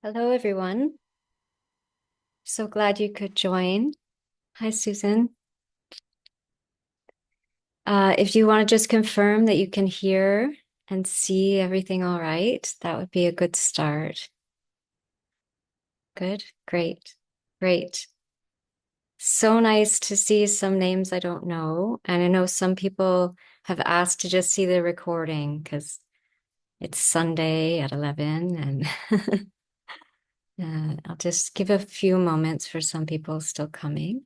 Hello, everyone. So glad you could join. Hi, Susan. If you want to just confirm that you can hear and see everything all right, that would be a good start. Good. Great. Great. So nice to see some names I don't know. And I know some people have asked to just see the recording because it's Sunday at 11 and I'll just give a few moments for some people still coming.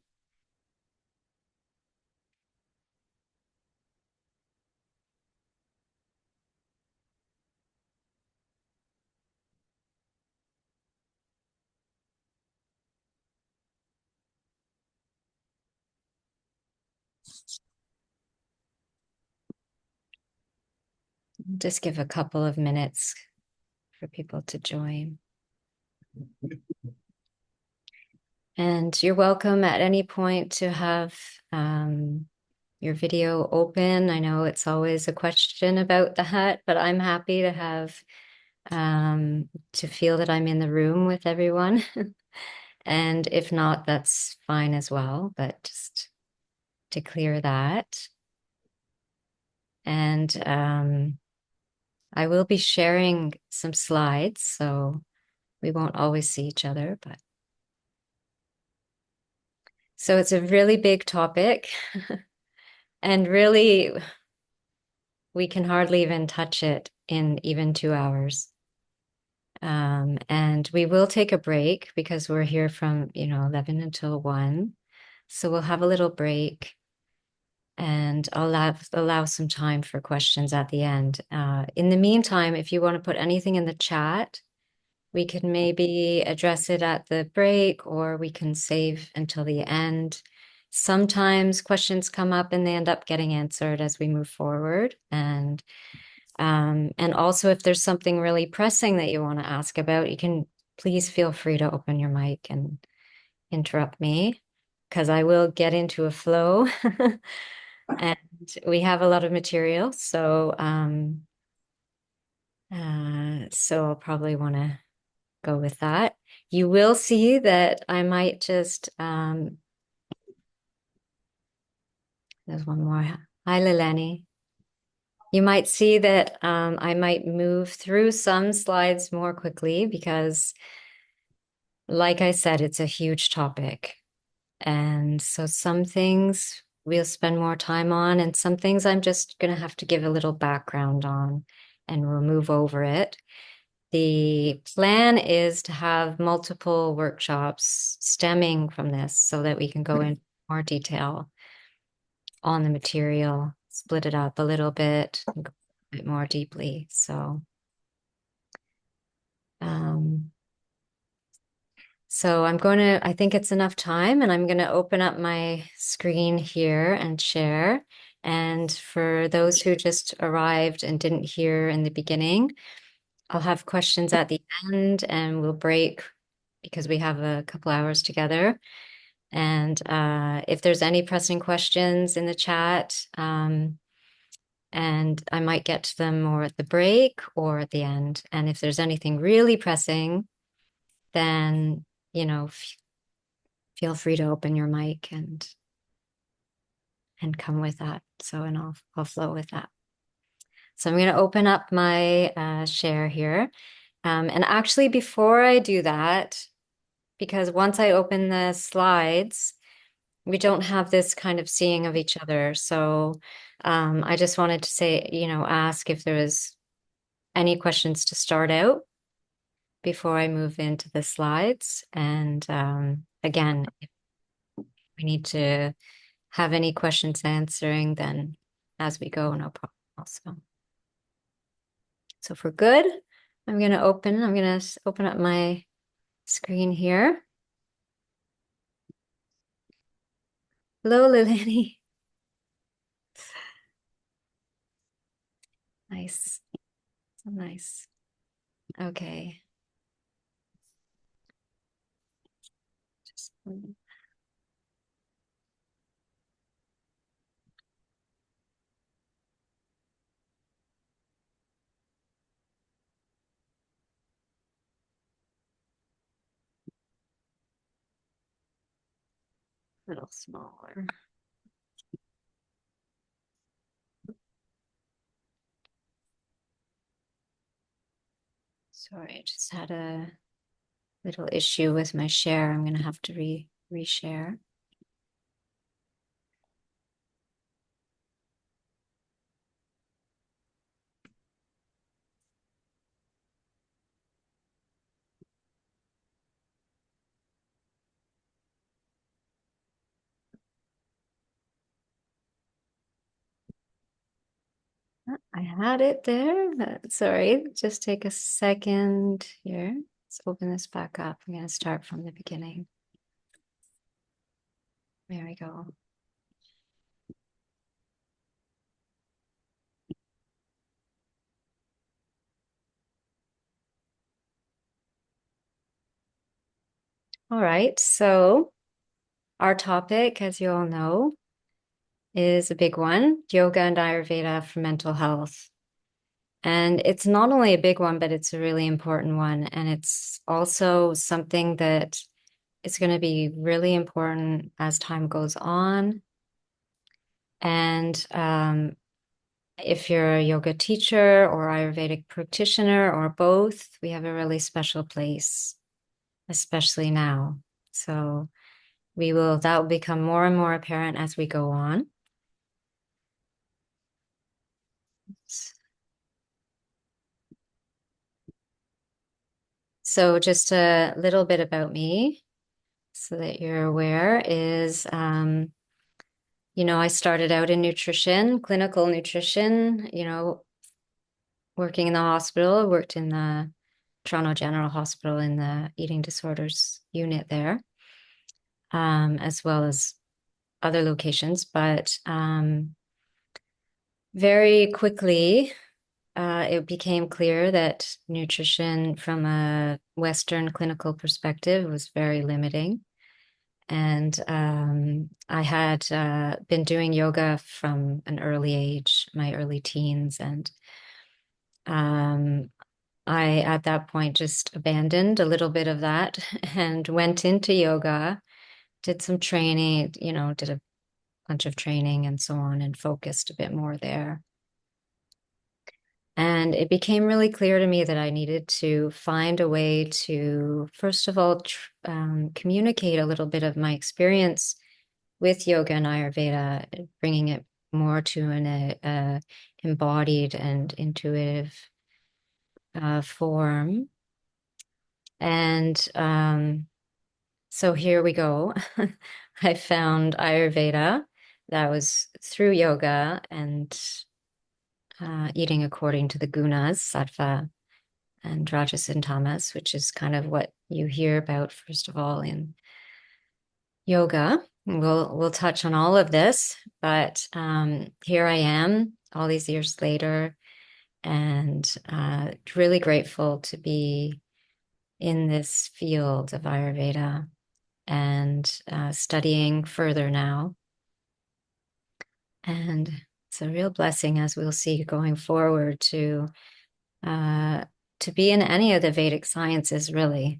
Just give a couple of minutes for people to join. And you're welcome at any point to have your video open. I know it's always a question about that, but I'm happy to have to feel that I'm in the room with everyone. And if not, that's fine as well, but just to clear that. And I will be sharing some slides, so we won't always see each other, but so it's a really big topic. And really, we can hardly even touch it in even 2 hours. And we will take a break because we're here from, 11 until 1. So we'll have a little break and I'll allow some time for questions at the end. In the meantime, if you want to put anything in the chat, we can maybe address it at the break or we can save until the end. Sometimes questions come up and they end up getting answered as we move forward. And also, if there's something really pressing that you want to ask about, you can please feel free to open your mic and interrupt me because I will get into a flow. And we have a lot of material, so I'll probably want to go with that. You will see that I might just there's one more. Hi, Lilani. You might see that I might move through some slides more quickly because, like I said, it's a huge topic. And so some things we'll spend more time on, and some things I'm just going to have to give a little background on, and we'll move over it. The plan is to have multiple workshops stemming from this so that we can go in more detail on the material, split it up a little bit, and go a bit more deeply. Um, so I think it's enough time, and I'm going to open up my screen here and share. And for those who just arrived and didn't hear in the beginning, I'll have questions at the end and we'll break because we have a couple hours together. And if there's any pressing questions in the chat, and I might get to them more at the break or at the end. And if there's anything really pressing, then, feel free to open your mic and come with that. So, and I'll flow with that. So I'm going to open up my share here. And actually, before I do that, because once I open the slides, we don't have this kind of seeing of each other. So I just wanted to say, ask if there was any questions to start out before I move into the slides. And again, if we need to have any questions answering, then as we go, no problem also. So if we're good, I'm going to open up my screen here. Hello, Lilani. Nice. So nice. Okay. Just A little smaller. Sorry, I just had a little issue with my share. I'm gonna have to reshare. I had it there, but sorry, just take a second here. Let's open this back up. I'm gonna start from the beginning. There we go. All right, so our topic, as you all know, is a big one, yoga and Ayurveda for mental health. And it's not only a big one, but it's a really important one. And it's also something that is going to be really important as time goes on. And if you're a yoga teacher or Ayurvedic practitioner or both, we have a really special place, especially now. So that will become more and more apparent as we go on. So just a little bit about me so that you're aware is, I started out in nutrition, clinical nutrition, working in the hospital, worked in the Toronto General Hospital in the eating disorders unit there, as well as other locations. But very quickly, it became clear that nutrition from a Western clinical perspective was very limiting. And I had been doing yoga from an early age, my early teens. And I, at that point, just abandoned a little bit of that and went into yoga, did some training, did a bunch of training and so on, and focused a bit more there. And it became really clear to me that I needed to find a way to, first of all, communicate a little bit of my experience with yoga and Ayurveda, bringing it more to an embodied and intuitive form. And so here we go. I found Ayurveda. That was through yoga and eating according to the gunas, sattva and rajas and tamas, which is kind of what you hear about, first of all, in yoga. We'll touch on all of this, but here I am all these years later, and really grateful to be in this field of Ayurveda and studying further now. And it's a real blessing, as we'll see going forward, to be in any of the Vedic sciences, really.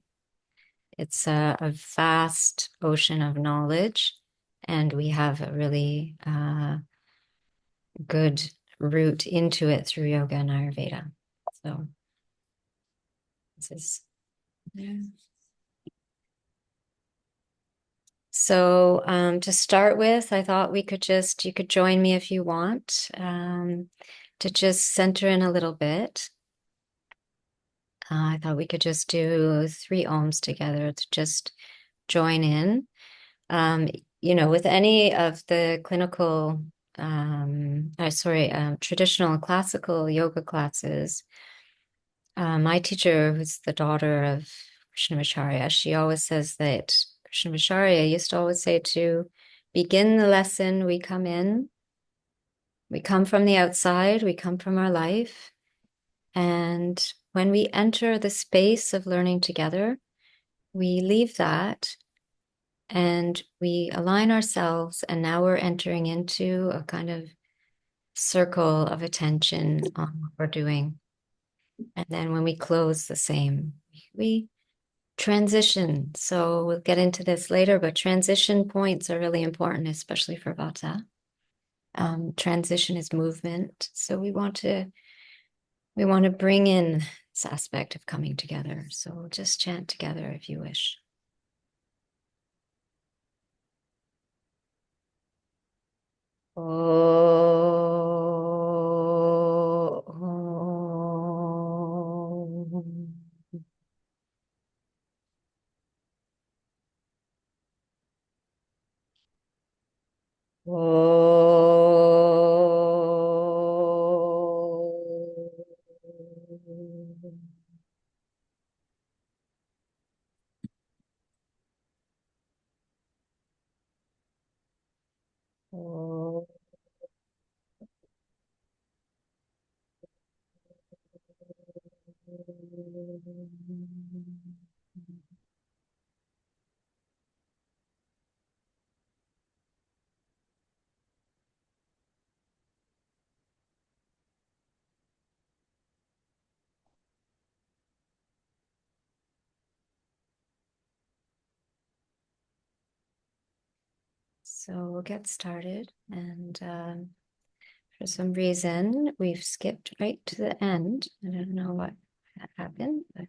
It's a vast ocean of knowledge, and we have a really good route into it through yoga and Ayurveda. So this is, yeah. So to start with, I thought you could join me if you want, to just center in a little bit. I thought we could just do 3 ohms together to just join in. With any of the traditional and classical yoga classes, my teacher, who's the daughter of Krishnamacharya, she always says that Krishnamacharya used to always say to begin the lesson, we come in, we come from the outside, we come from our life. And when we enter the space of learning together, we leave that and we align ourselves. And now we're entering into a kind of circle of attention on what we're doing. And then when we close, the same, we Transition. So we'll get into this later, but transition points are really important, especially for Vata. Transition is movement. So we want to bring in this aspect of coming together. So we'll just chant together if you wish. So we'll get started. And for some reason, we've skipped right to the end. I don't know what happened, but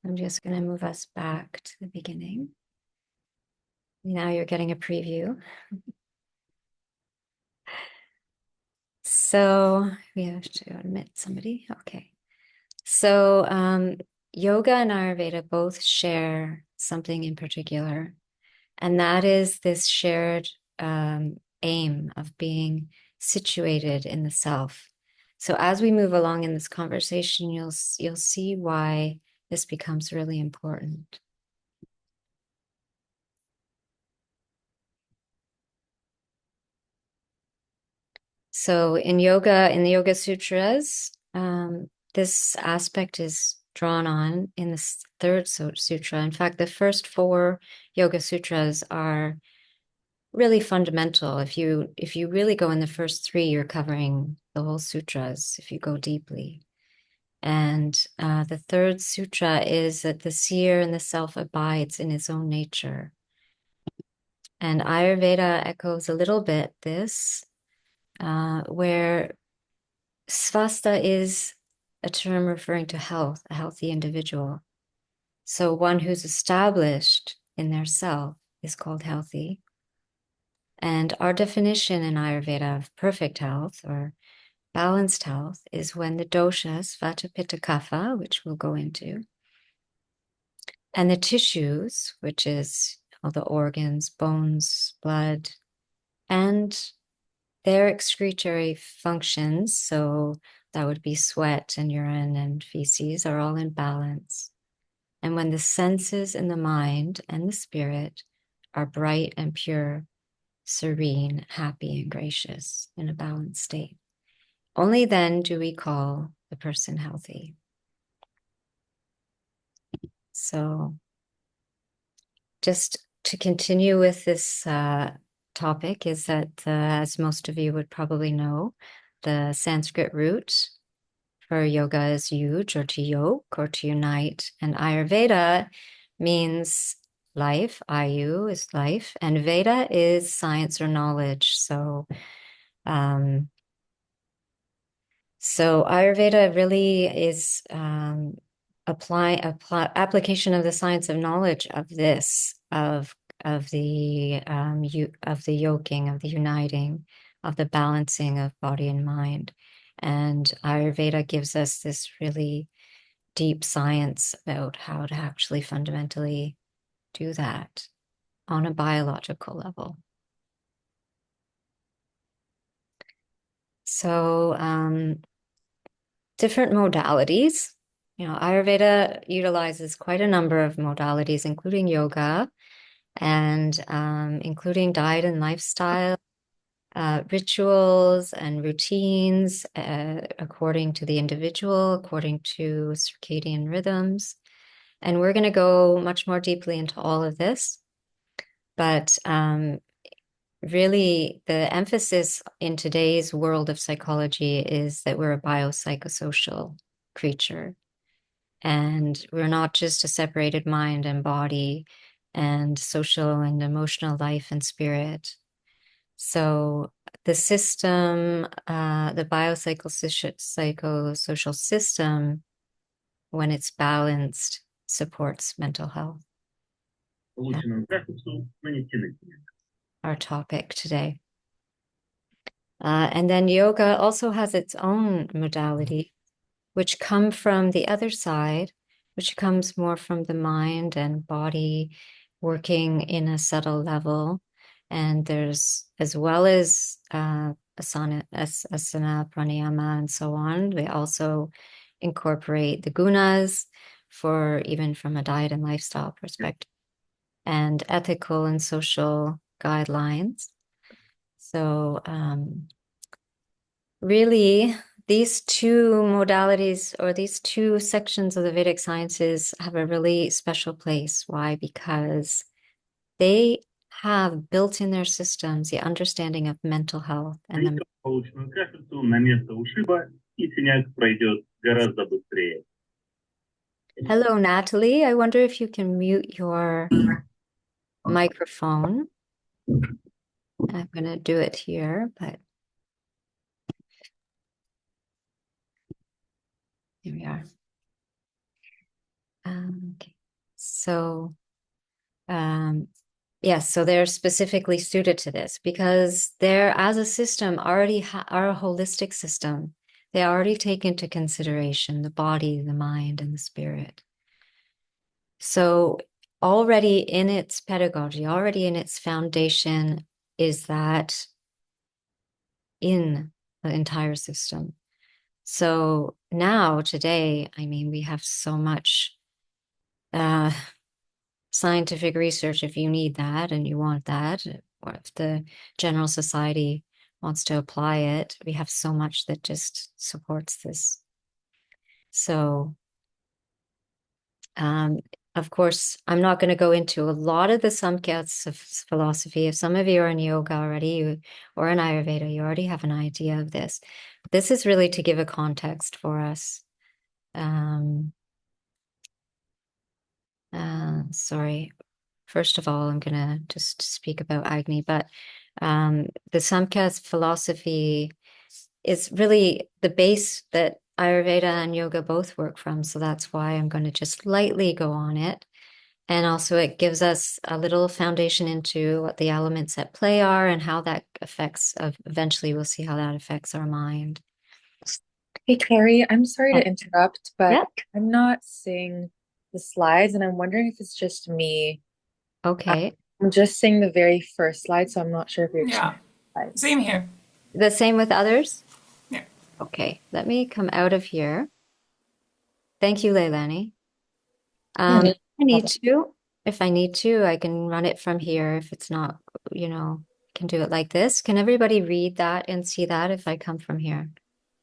I'm just going to move us back to the beginning. Now you're getting a preview. So we have to admit somebody. Okay. So yoga and Ayurveda both share something in particular, and that is this shared aim of being situated in the self. So as we move along in this conversation, you'll see why this becomes really important. So in the Yoga Sutras, this aspect is drawn on in the third sutra. In fact, the first four Yoga Sutras are really fundamental. If you really go in the first three, you're covering the whole sutras if you go deeply. And the third sutra is that the seer and the self abides in his own nature. And Ayurveda echoes a little bit this, where svastha is a term referring to health, a healthy individual. So one who's established in their self is called healthy. And our definition in Ayurveda of perfect health or balanced health is when the doshas, vata, pitta, kapha, which we'll go into, and the tissues, which is all the organs, bones, blood, and their excretory functions, so that would be sweat and urine and feces, are all in balance. And when the senses and the mind and the spirit are bright and pure, serene, happy, and gracious in a balanced state, only then do we call the person healthy. So just to continue with this topic is that, as most of you would probably know, the Sanskrit root for yoga is yuj, or to yoke, or to unite. And Ayurveda means life. Ayu is life, and Veda is science or knowledge. So Ayurveda really is application of the science of knowledge of this, of the of the yoking, of the uniting, of the balancing of body and mind. And Ayurveda gives us this really deep science about how to actually fundamentally do that on a biological level. So different modalities. Ayurveda utilizes quite a number of modalities, including yoga and including diet and lifestyle, rituals and routines according to the individual, according to circadian rhythms. And we're going to go much more deeply into all of this. But really, the emphasis in today's world of psychology is that we're a biopsychosocial creature. And we're not just a separated mind and body and social and emotional life and spirit. So the system, the biopsychosocial system, when it's balanced, supports mental health. Our topic today. And then yoga also has its own modality, which come from the other side, which comes more from the mind and body working in a subtle level. And there's, as well as asana, pranayama, and so on, they also incorporate the gunas for even from a diet and lifestyle perspective, and ethical and social guidelines. So really, these two modalities or these two sections of the Vedic sciences have a really special place. Why? Because they have built in their systems the understanding of mental health and the Hello, Natalie. I wonder if you can mute your microphone. I'm going to do it here, but here we are. Okay. So, yes, so they're specifically suited to this because they're, as a system, already are a holistic system. They already take into consideration the body, the mind, and the spirit. So already in its pedagogy, already in its foundation is that in the entire system. So now, today, I mean, we have so much scientific research if you need that and you want that, or if the general society wants to apply it, we have so much that just supports this. So, of course, I'm not going to go into a lot of the Samkhya's of philosophy. If some of you are in yoga already or in Ayurveda, you already have an idea of this. This is really to give a context for us. Sorry. First of all, I'm going to just speak about Agni, but the Samkhya's philosophy is really the base that Ayurveda and yoga both work from. So that's why I'm going to just lightly go on it. And also it gives us a little foundation into what the elements at play are and how that affects, eventually we'll see how that affects our mind. Hey, Carrie, I'm sorry to interrupt, but Yeah. I'm not seeing the slides, and I'm wondering if it's just me. Okay. I'm just seeing the very first slide, so I'm not sure if you're Yeah, changing slides. same here. The same with others? Yeah. Okay. Let me come out of here. Thank you, Leilani. Yeah, no If I need problem. to, if I need to, I can run it from here. If it's not, I can do it like this. Can everybody read that and see that if I come from here?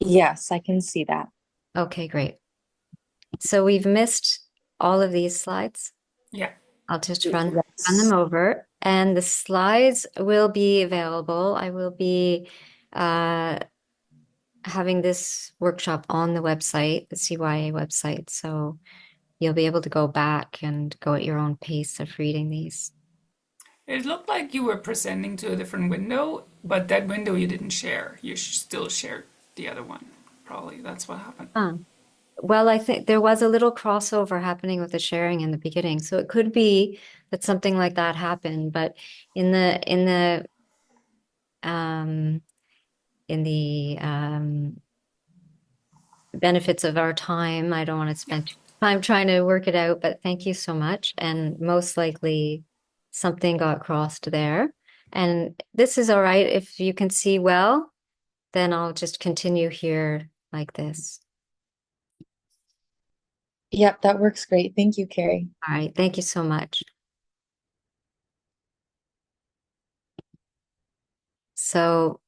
Yes, I can see that. Okay, great. So we've missed all of these slides. Yeah. I'll just run them Yes. over, and the slides will be available. I will be uh, having this workshop on the website, the CYA website. So you'll be able to go back and go at your own pace of reading these. It looked like you were presenting to a different window, but that window you didn't share. You still shared the other one. Probably that's what happened. Well, I think there was a little crossover happening with the sharing in the beginning. So it could be that something like that happened, but in um the benefits of our time, I don't want to Yeah. spend time trying to work it out, but thank you so much. And most likely something got crossed there. And this is all right. If you can see well, then I'll just continue here like this. Yep, that works great. Thank you, Carrie. All right. Thank you so much. So,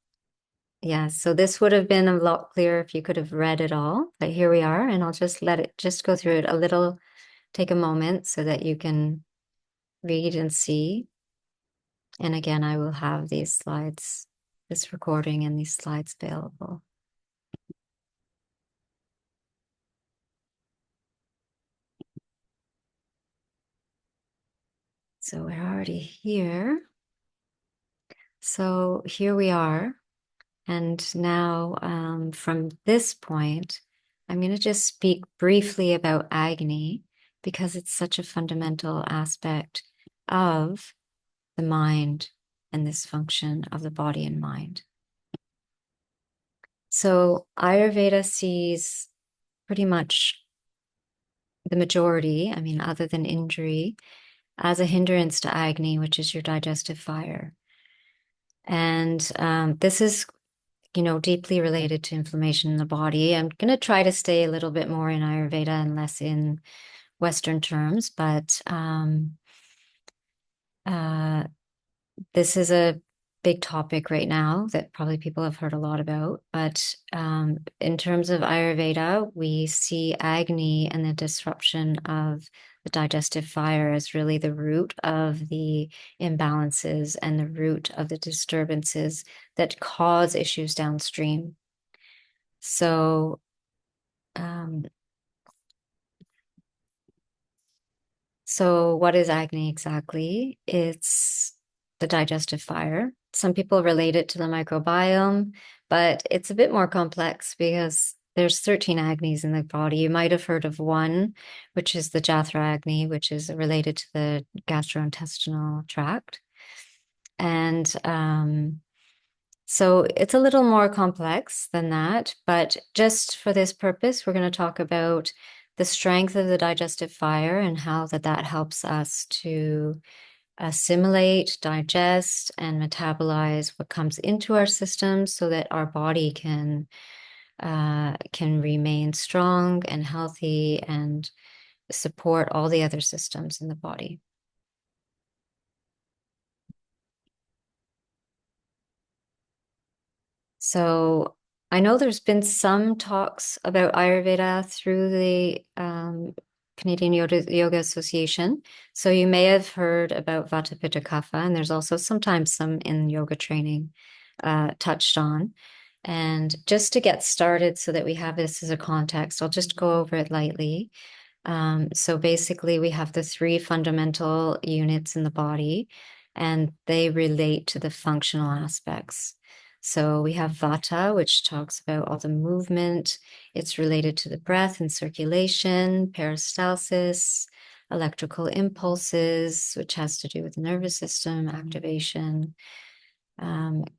yeah, so this would have been a lot clearer if you could have read it all, but here we are, and I'll just let it just go through it a little, take a moment so that you can read and see. And again, I will have these slides, this recording and these slides available. So we're already here. So here we are. And now, from this point, I'm going to just speak briefly about Agni because it's such a fundamental aspect of the mind and this function of the body and mind. So Ayurveda sees pretty much the majority, I mean, other than injury, as a hindrance to Agni, which is your digestive fire. And this is, deeply related to inflammation in the body. I'm going to try to stay a little bit more in Ayurveda and less in Western terms, but uh, this is a big topic right now that probably people have heard a lot about. But in terms of Ayurveda, we see Agni and the disruption of the digestive fire as really the root of the imbalances and the root of the disturbances that cause issues downstream. So, um, so what is Agni exactly? It's the digestive fire. Some people relate it to the microbiome, but it's a bit more complex because there's 13 Agnis in the body. You might have heard of one, which is the Jatra Agni, which is related to the gastrointestinal tract. And so it's a little more complex than that, but just for this purpose, we're going to talk about the strength of the digestive fire and how that helps us to assimilate, digest, and metabolize what comes into our system so that our body can remain strong and healthy and support all the other systems in the body. So I know there's been some talks about Ayurveda through the Canadian Yoga Association. So you may have heard about Vata Pitta Kapha, and there's also sometimes some in yoga training touched on. And just to get started so that we have this as a context, I'll just go over it lightly. So basically, we have the three fundamental units in the body, and they relate to the functional aspects. So we have Vata, which talks about all the movement. It's related to the breath and circulation, peristalsis, electrical impulses, which has to do with the nervous system, activation,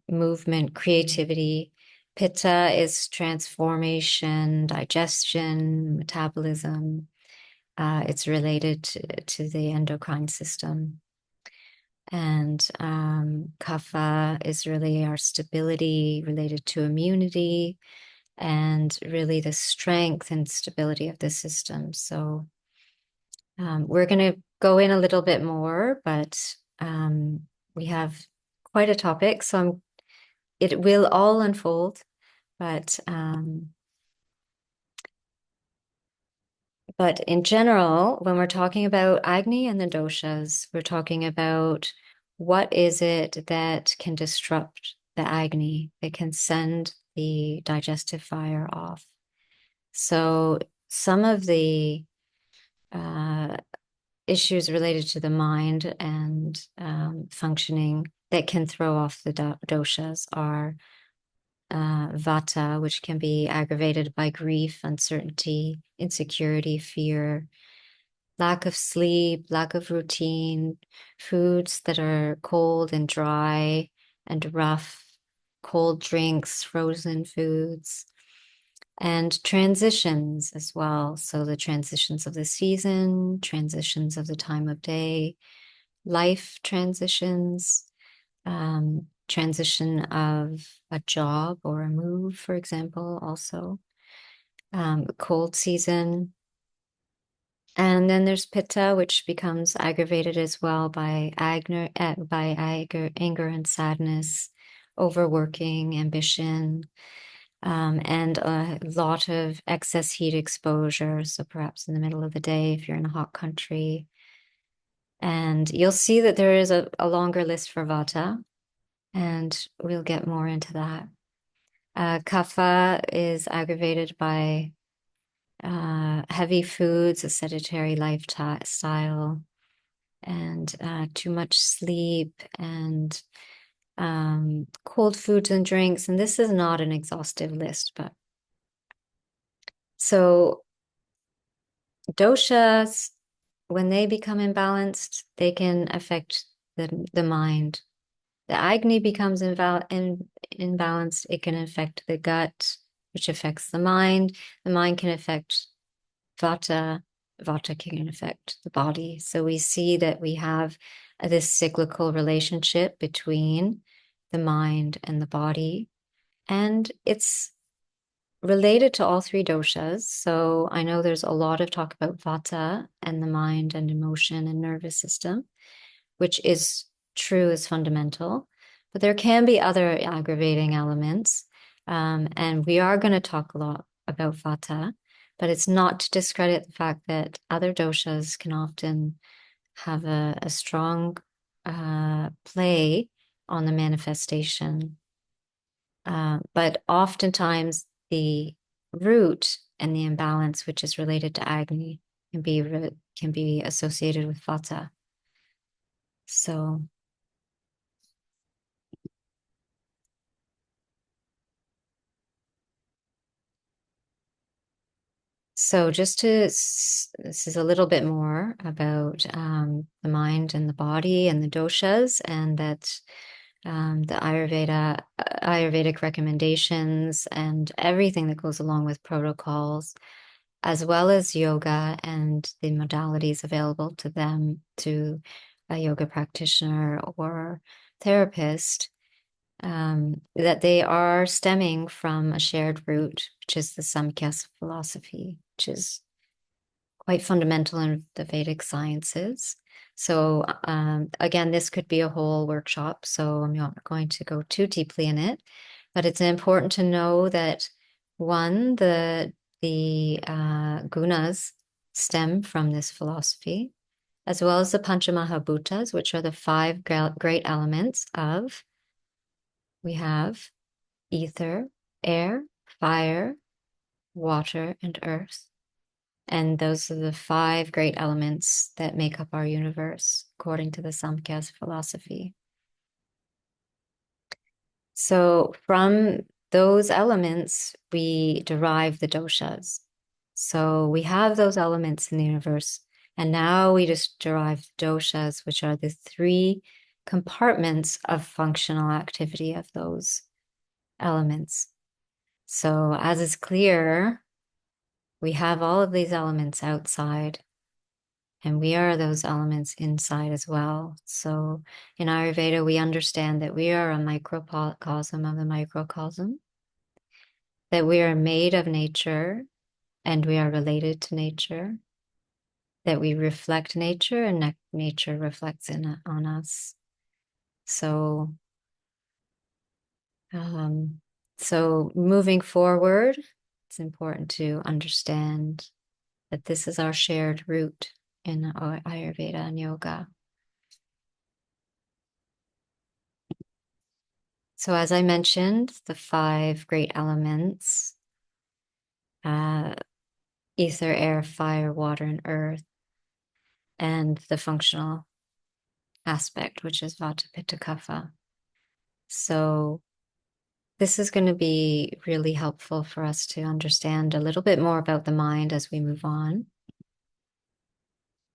movement, creativity. Pitta is transformation, digestion, metabolism. It's related to the endocrine system. And kapha is really our stability related to immunity and really the strength and stability of the system. So we're going to go in a little bit more, but we have quite a topic. So it will all unfold, but in general, when we're talking about Agni and the doshas, we're talking about what is it that can disrupt the Agni, that can send the digestive fire off. So some of the uh, issues related to the mind and functioning that can throw off the doshas are vata, which can be aggravated by grief, uncertainty, insecurity, fear, lack of sleep, lack of routine, foods that are cold and dry and rough, cold drinks, frozen foods, and transitions as well. So the transitions of the season, transitions of the time of day, life transitions, transition of a job or a move, for example, also. Cold season. And then there's pitta, which becomes aggravated as well by anger and sadness, overworking, ambition, and a lot of excess heat exposure. So perhaps in the middle of the day, if you're in a hot country. And you'll see that there is a longer list for vata, and we'll get more into that. Kapha is aggravated by heavy foods, a sedentary lifestyle, and too much sleep and cold foods and drinks. And this is not an exhaustive list, but so doshas, when they become imbalanced, they can affect the mind. The Agni becomes imbalanced, it can affect the gut, which affects the mind. The mind can affect Vata. Vata can affect the body. So we see that we have this cyclical relationship between the mind and the body. And it's related to all three doshas. So I know there's a lot of talk about Vata and the mind and emotion and nervous system, which is true, is fundamental. But there can be other aggravating elements. And we are going to talk a lot about Vata, but it's not to discredit the fact that other doshas can often have a strong play on the manifestation. But oftentimes the root and the imbalance, which is related to Agni, can be associated with Vata. So just to, this is a little bit more about the mind and the body and the doshas, and that the Ayurvedic recommendations and everything that goes along with protocols, as well as yoga and the modalities available to them, to a yoga practitioner or therapist, that they are stemming from a shared root, which is the Samkhya philosophy, which is quite fundamental in the Vedic sciences. So again, this could be a whole workshop, so I'm not going to go too deeply in it, but it's important to know that one, the gunas stem from this philosophy, as well as the Panchamahabhutas, which are the five great elements of, we have ether, air, fire, water, and earth. And those are the five great elements that make up our universe, according to the Samkhya philosophy. So from those elements, we derive the doshas. So we have those elements in the universe, and now we just derive doshas, which are the three compartments of functional activity of those elements. So as is clear, we have all of these elements outside, and we are those elements inside as well. So in Ayurveda, we understand that we are a microcosm of the microcosm, that we are made of nature and we are related to nature, that we reflect nature and nature reflects on us. So, so moving forward, it's important to understand that this is our shared root in Ayurveda and yoga. So as I mentioned, the five great elements, ether, air, fire, water, and earth, and the functional aspect, which is Vata, Pitta, Kapha. So this is going to be really helpful for us to understand a little bit more about the mind as we move on.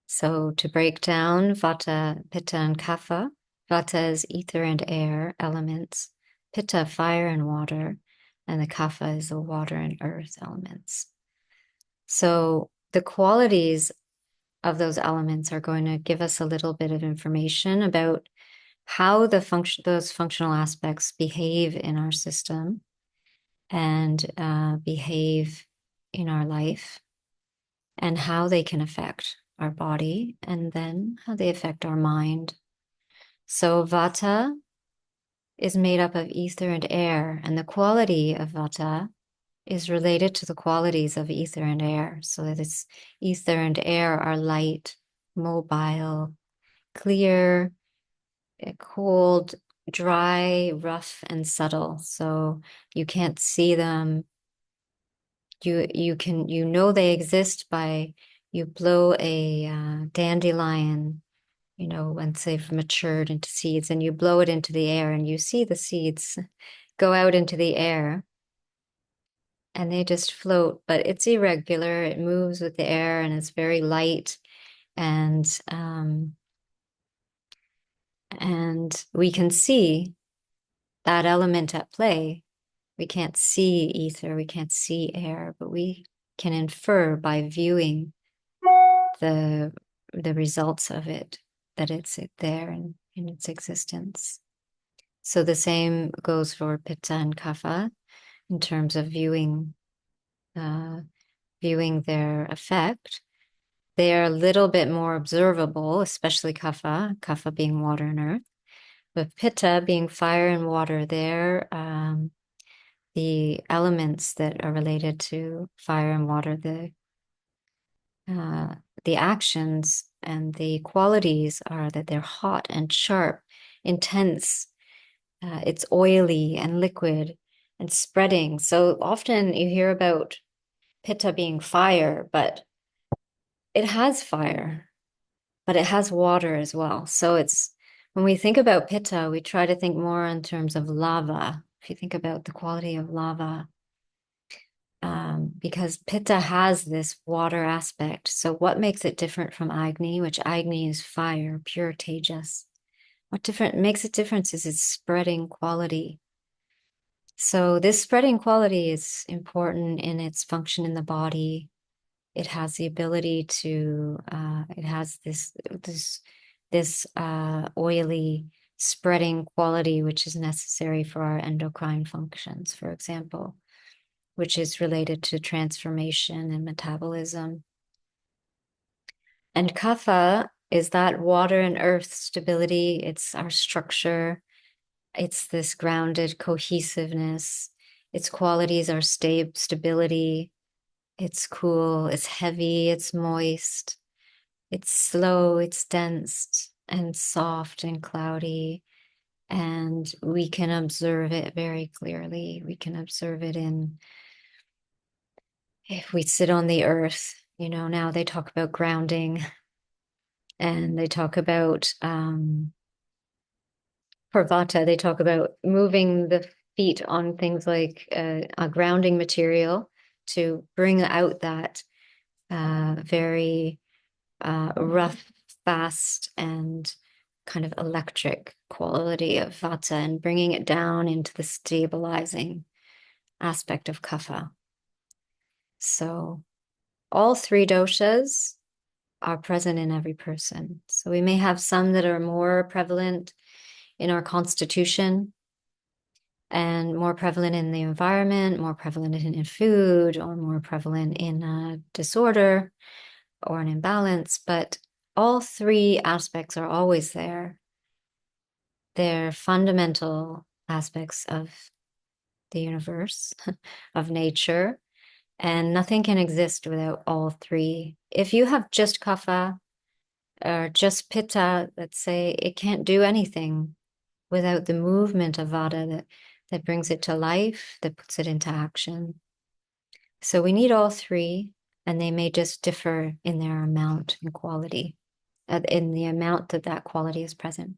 So to break down Vata, Pitta, and Kapha, Vata is ether and air elements, Pitta, fire and water, and the Kapha is the water and earth elements. So the qualities of those elements are going to give us a little bit of information about how those functional aspects behave in our system and behave in our life, and how they can affect our body, and then how they affect our mind. So Vata is made up of ether and air, and the quality of Vata is related to the qualities of ether and air. So that it's ether and air are light, mobile, clear, cold, dry, rough, and subtle. So you can't see them. You know they exist by, you blow a dandelion once they've matured into seeds, and you blow it into the air and you see the seeds go out into the air and they just float, but it's irregular. It moves with the air and it's very light. And we can see that element at play. We can't see ether, we can't see air, but we can infer by viewing the the results of it that it's there in its existence. So the same goes for pitta and kapha in terms of uh, viewing their effect. They are a little bit more observable, especially kapha being water and earth. But pitta being fire and water, they're the elements that are related to fire and water, uh, the actions and the qualities are that they're hot and sharp, intense. It's oily and liquid and spreading. So often you hear about pitta being fire, but it has fire, but it has water as well. So it's when we think about pitta, we try to think more in terms of lava. If you think about the quality of lava, because pitta has this water aspect. So what makes it different from agni, which agni is fire, pure tejas? What different makes it difference is its spreading quality. So this spreading quality is important in its function in the body. It has the ability to. It has this oily spreading quality, which is necessary for our endocrine functions, for example, which is related to transformation and metabolism. And kapha is that water and earth stability. It's our structure. It's this grounded cohesiveness. Its qualities are stability. It's cool. It's heavy. It's moist. It's slow. It's dense and soft and cloudy. And we can observe it very clearly. We can observe it in if we sit on the earth. Now they talk about grounding and they talk about for vata, they talk about moving the feet on things like a grounding material to bring out that very rough, fast, and kind of electric quality of vata and bringing it down into the stabilizing aspect of kapha. So all three doshas are present in every person. So we may have some that are more prevalent in our constitution and more prevalent in the environment, more prevalent in food, or more prevalent in a disorder or an imbalance. But all three aspects are always there. They're fundamental aspects of the universe, of nature, and nothing can exist without all three. If you have just kapha or just pitta, let's say, it can't do anything without the movement of vata that brings it to life, that puts it into action. So we need all three, and they may just differ in their amount and quality, in the amount that quality is present.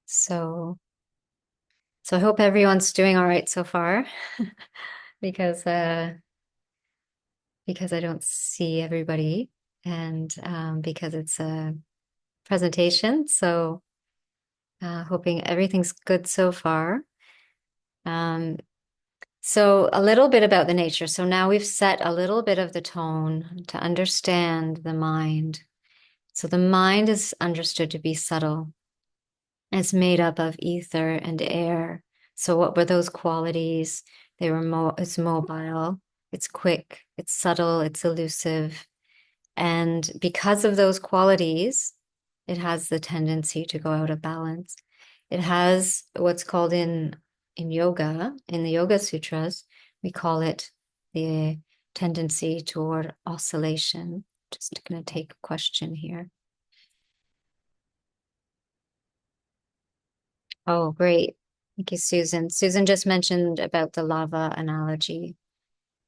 So, so I hope everyone's doing all right so far, because I don't see everybody, and because it's a presentation. So, hoping everything's good so far. So a little bit about the nature. So now we've set a little bit of the tone to understand the mind. So the mind is understood to be subtle. It's made up of ether and air. So what were those qualities? It's mobile, it's quick, it's subtle, it's elusive. And because of those qualities, it has the tendency to go out of balance. It has what's called in yoga, in the Yoga Sutras, we call it the tendency toward oscillation. Just going to take a question here. Oh, great. Thank you, Susan. Susan just mentioned about the lava analogy.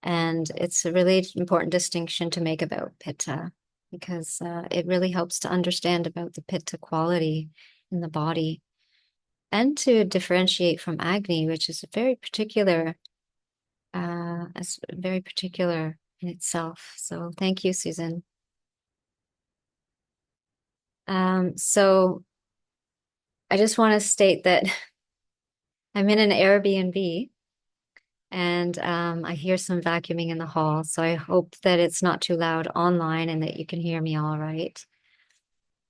And it's a really important distinction to make about pitta because it really helps to understand about the pitta quality in the body and to differentiate from Agni, which is very particular in itself. So thank you, Susan. So I just want to state that I'm in an Airbnb and I hear some vacuuming in the hall. So I hope that it's not too loud online and that you can hear me all right.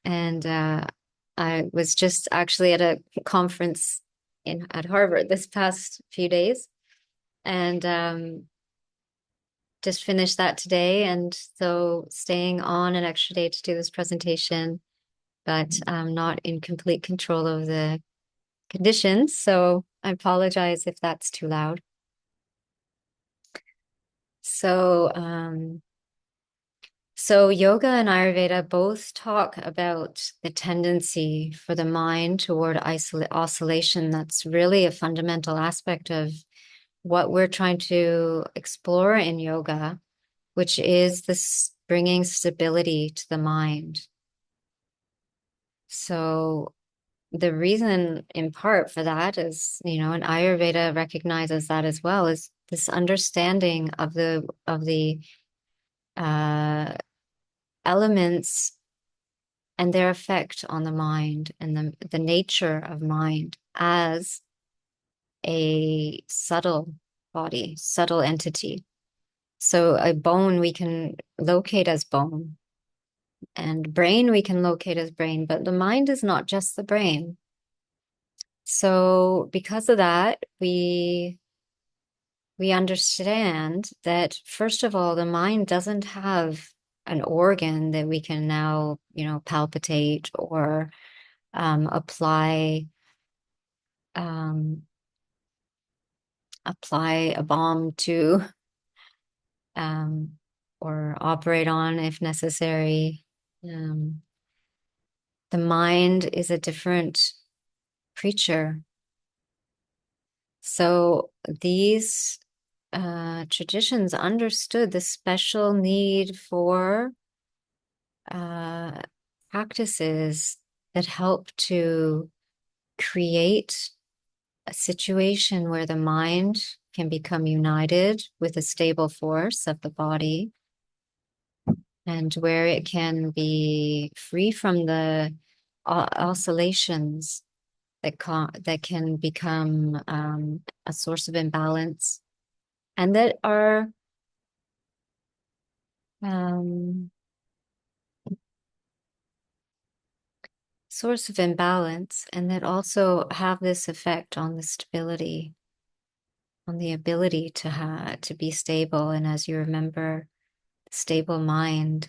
And I was just actually at a conference at Harvard this past few days and just finished that today. And so staying on an extra day to do this presentation, but I'm not in complete control of the conditions. So I apologize if that's too loud. So, so yoga and Ayurveda both talk about the tendency for the mind toward oscillation. That's really a fundamental aspect of what we're trying to explore in yoga, which is this bringing stability to the mind. So the reason in part for that is, and Ayurveda recognizes that as well, is this understanding of the uh, elements and their effect on the mind and the nature of mind as a subtle body, subtle entity. So a bone we can locate as bone, and brain we can locate as brain, but the mind is not just the brain. So because of that, we understand that first of all, the mind doesn't have an organ that we can now, palpitate or apply um, apply a balm to um, or operate on if necessary. Um, the mind is a different creature. So these traditions understood the special need for uh, practices that help to create a situation where the mind can become united with a stable force of the body and where it can be free from the oscillations that can become a source of imbalance and that are um, source of imbalance and that also have this effect on the stability, on the ability to be stable. And as you remember, stable mind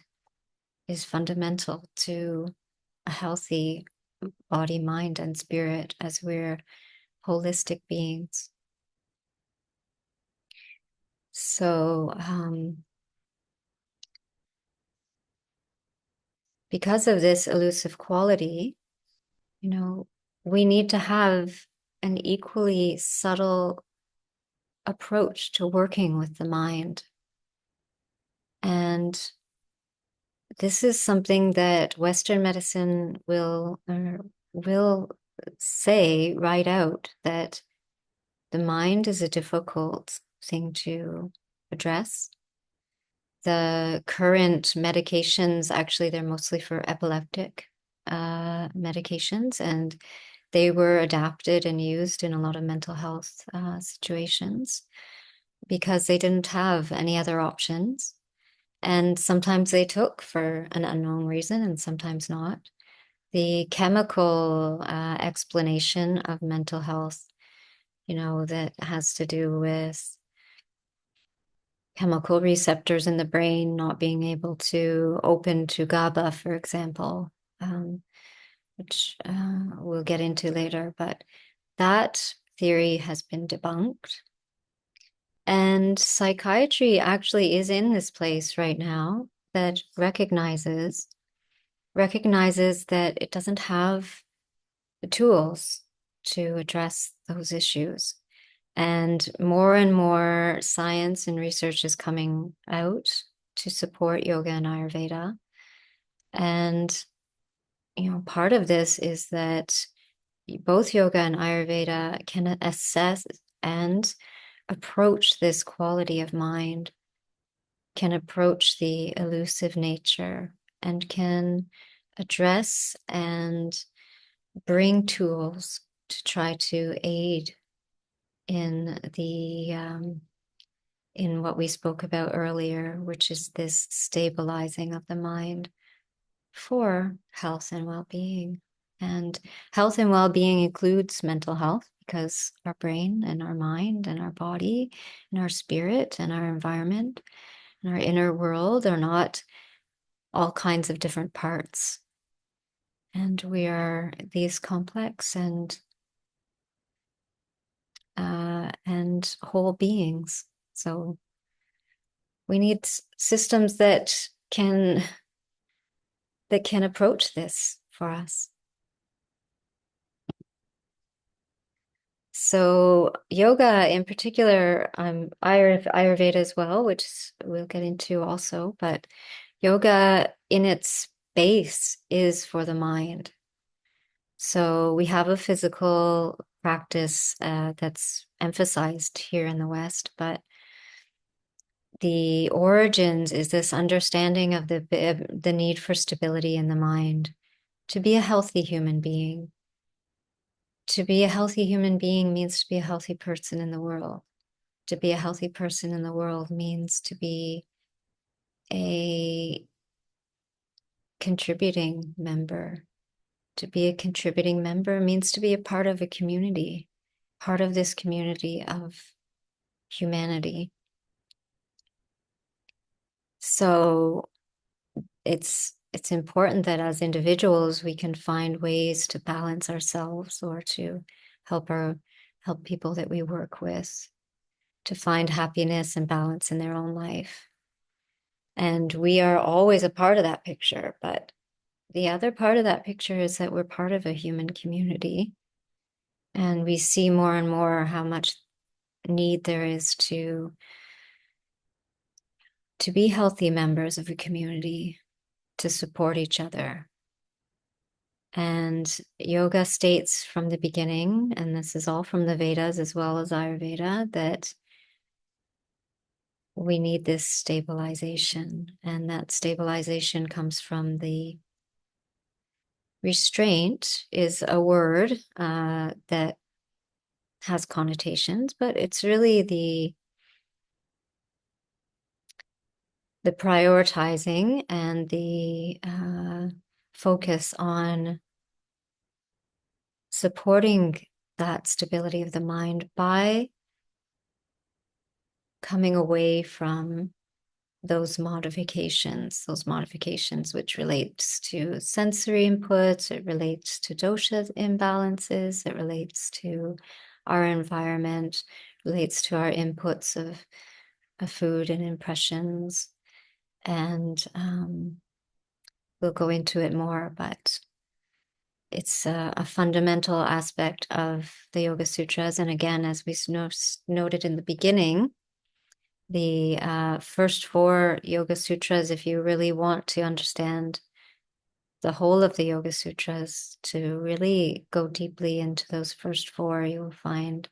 is fundamental to a healthy body, mind, and spirit as we're holistic beings. So, because of this elusive quality, we need to have an equally subtle approach to working with the mind. And this is something that Western medicine will say right out that the mind is a difficult thing to address. The current medications, actually, they're mostly for epileptic medications, and they were adapted and used in a lot of mental health situations because they didn't have any other options. And sometimes they took for an unknown reason and sometimes not. The chemical explanation of mental health, that has to do with chemical receptors in the brain not being able to open to GABA, for example, which we'll get into later. But that theory has been debunked. And psychiatry actually is in this place right now that recognizes that it doesn't have the tools to address those issues. And more science and research is coming out to support yoga and Ayurveda. And, part of this is that both yoga and Ayurveda can assess and approach this quality of mind, can approach the elusive nature, and can address and bring tools to try to aid in in what we spoke about earlier, which is this stabilizing of the mind for health and well-being. And health and well-being includes mental health, because our brain and our mind and our body and our spirit and our environment and our inner world are not all kinds of different parts. And we are these complex and whole beings. So we need systems that can approach this for us. So yoga in particular, Ayurveda as well, which we'll get into also, but yoga in its base is for the mind. So we have a physical practice that's emphasized here in the West, but the origins is this understanding of the need for stability in the mind to be a healthy human being. To be a healthy human being means to be a healthy person in the world. To be a healthy person in the world means to be a contributing member. To be a contributing member means to be a part of a community, part of this community of humanity. So it's important that as individuals we can find ways to balance ourselves or to help help people that we work with to find happiness and balance in their own life. And we are always a part of that picture, but the other part of that picture is that we're part of a human community, and we see more and more how much need there is to be healthy members of a community, to support each other. And yoga states from the beginning, and this is all from the Vedas as well as Ayurveda, that we need this stabilization. And that stabilization comes from the restraint is a word that has connotations, but it's really the prioritizing and the focus on supporting that stability of the mind by coming away from those modifications which relates to sensory inputs, it relates to dosha imbalances, it relates to our environment, relates to our inputs of food and impressions. And we'll go into it more, but it's a fundamental aspect of the Yoga Sutras. And again, as we noted in the beginning, the first four Yoga Sutras, if you really want to understand the whole of the Yoga Sutras, to really go deeply into those first four, you'll find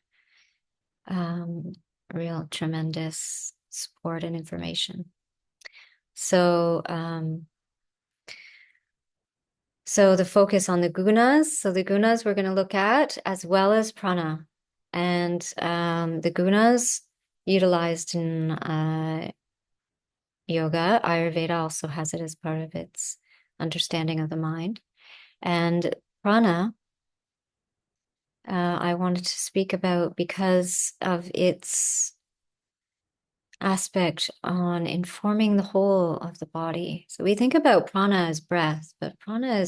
real tremendous support and information. So the focus on the gunas. So the gunas we're going to look at, as well as prana. And the gunas utilized in yoga, Ayurveda also has it as part of its understanding of the mind. And prana, I wanted to speak about because of its aspect on informing the whole of the body. So we think about prana as breath, but prana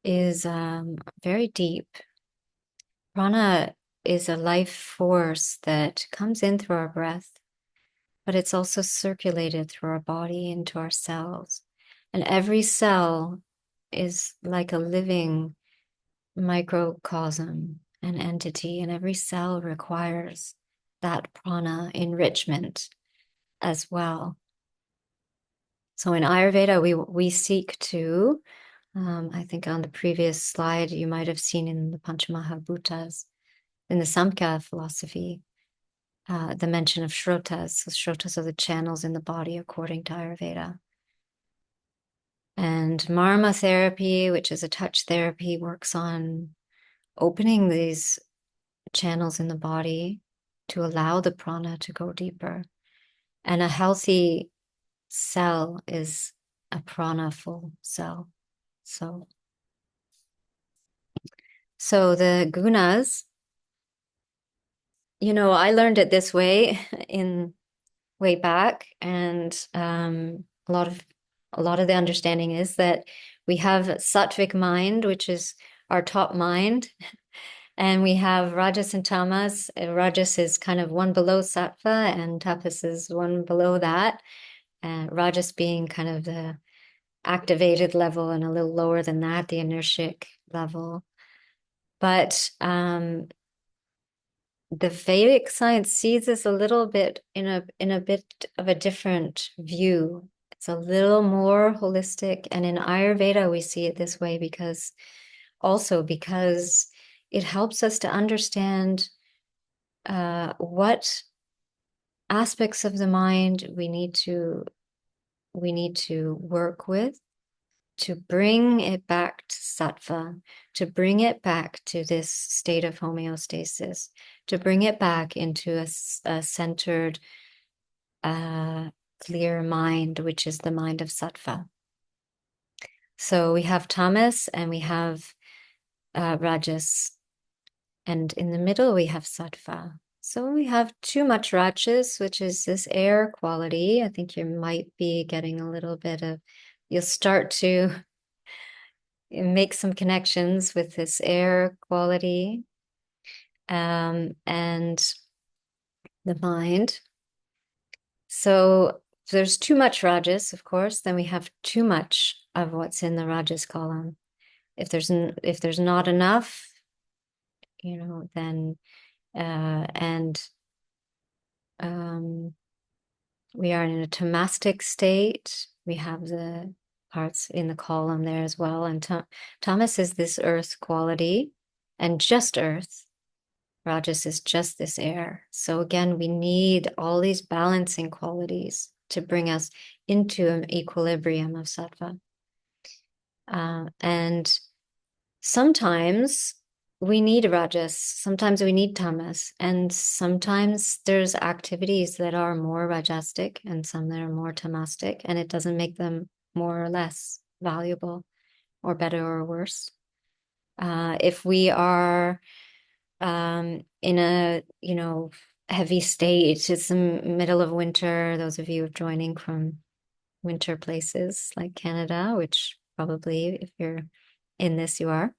is very deep. Prana is a life force that comes in through our breath, but it's also circulated through our body into our cells. And every cell is like a living microcosm an entity, and every cell requires that prana enrichment as well. So in Ayurveda, we seek to, I think on the previous slide, you might have seen in the Panchamahabhutas, in the Samkhya philosophy, the mention of shrotas. So shrotas are the channels in the body according to Ayurveda. And marma therapy, which is a touch therapy, works on opening these channels in the body to allow the prana to go deeper. And a healthy cell is a prana full cell. So the gunas, I learned it this way in way back, and a lot of the understanding is that we have sattvic mind, which is our top mind, and we have rajas and tamas. Rajas is kind of one below sattva, and tapas is one below that. And rajas being kind of the activated level, and a little lower than that, the inertic level. But the Vedic science sees this a little bit in a bit of a different view. It's a little more holistic, and in Ayurveda we see it this way because it helps us to understand what aspects of the mind we need to work with to bring it back to sattva, to bring it back to this state of homeostasis, to bring it back into a centered, clear mind, which is the mind of sattva. So we have tamas and we have rajas, and in the middle we have sattva. So we have too much rajas, which is this air quality. I think you might be getting a little bit of, you'll start to make some connections with this air quality, and the mind. So if there's too much rajas, of course, then we have too much of what's in the rajas column. If there's not enough, then and we are in a tamastic state. We have the parts in the column there as well. And tamas is this earth quality, and just earth. Rajas is just this air. So again, we need all these balancing qualities to bring us into an equilibrium of sattva. And sometimes we need rajas, sometimes we need tamas, and sometimes there's activities that are more rajastic and some that are more tamastic, and it doesn't make them more or less valuable or better or worse. If we are in a heavy state, it's the middle of winter, those of you joining from winter places like Canada, which probably if you're in this you are,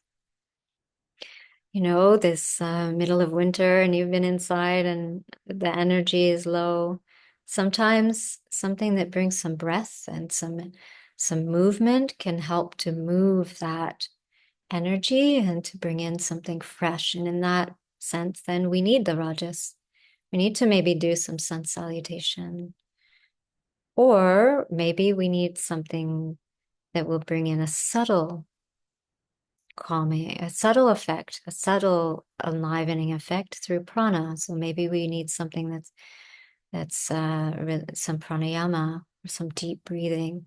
this middle of winter and you've been inside and the energy is low. Sometimes something that brings some breath and some movement can help to move that energy and to bring in something fresh. And in that sense, then we need the rajas. We need to maybe do some sun salutation. Or maybe we need something that will bring in a subtle calming, a subtle effect, a subtle enlivening effect through prana. So maybe we need something that's some pranayama or some deep breathing.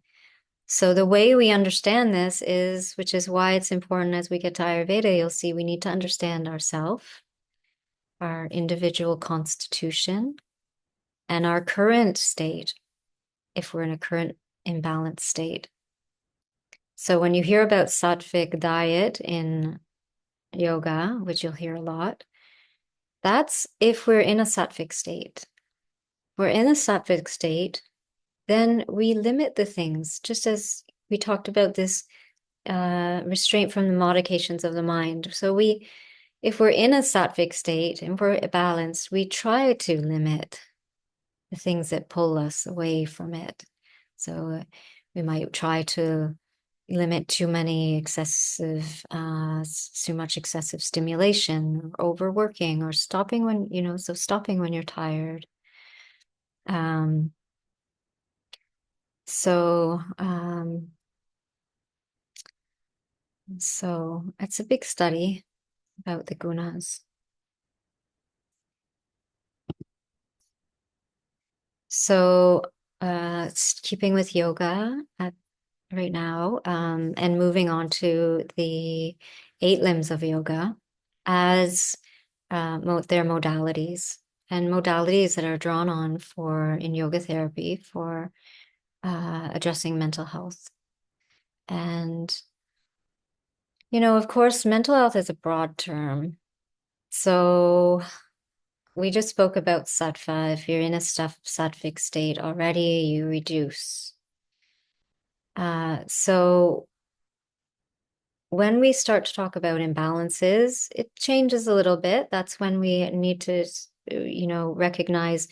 So the way we understand this is, which is why it's important as we get to Ayurveda, you'll see we need to understand ourselves, our individual constitution, and our current state, if we're in a current imbalanced state. So when you hear about sattvic diet in yoga, which you'll hear a lot, that's if we're in a sattvic state. We're in a sattvic state, then we limit the things, just as we talked about this restraint from the modifications of the mind. So if we're in a sattvic state and we're balanced, we try to limit the things that pull us away from it. So we might try to limit too much excessive stimulation, or overworking, or stopping when, so stopping when you're tired. Um, so, um, so it's a big study about the gunas. So, keeping with yoga right now, and moving on to the 8 limbs of yoga as their modalities, and modalities that are drawn on for in yoga therapy for addressing mental health. And, of course, mental health is a broad term. So we just spoke about sattva. If you're in a sattvic state already, you reduce. So when we start to talk about imbalances, it changes a little bit. That's when we need to, recognize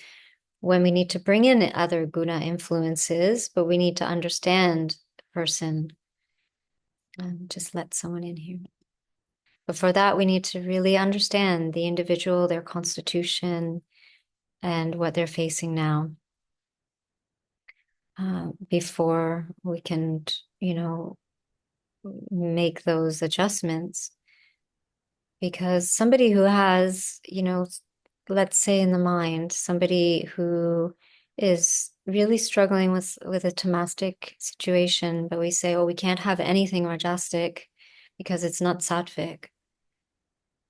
when we need to bring in other guna influences, but we need to understand the person. Just let someone in here. But for that, we need to really understand the individual, their constitution, and what they're facing now, before we can, make those adjustments. Because somebody who has, let's say in the mind, somebody who is really struggling with a tamastic situation, but we say, oh, we can't have anything rajasic because it's not sattvic,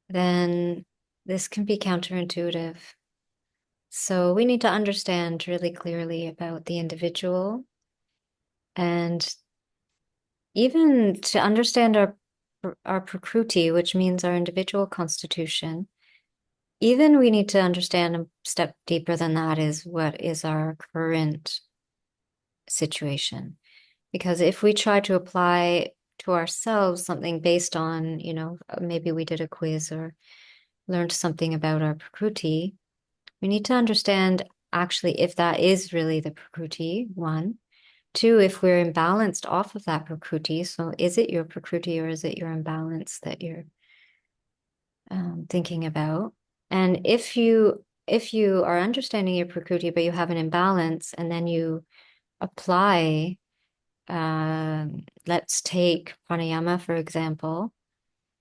then this can be counterintuitive. So we need to understand really clearly about the individual, and even to understand our prakruti, which means our individual constitution. Even we need to understand a step deeper than that is what is our current situation. Because if we try to apply to ourselves something based on, maybe we did a quiz or learned something about our prakruti, we need to understand actually if that is really the prakruti, one. Two, if we're imbalanced off of that prakruti. So is it your prakruti or is it your imbalance that you're thinking about? And if you are understanding your prakruti, but you have an imbalance, and then you apply, let's take pranayama, for example,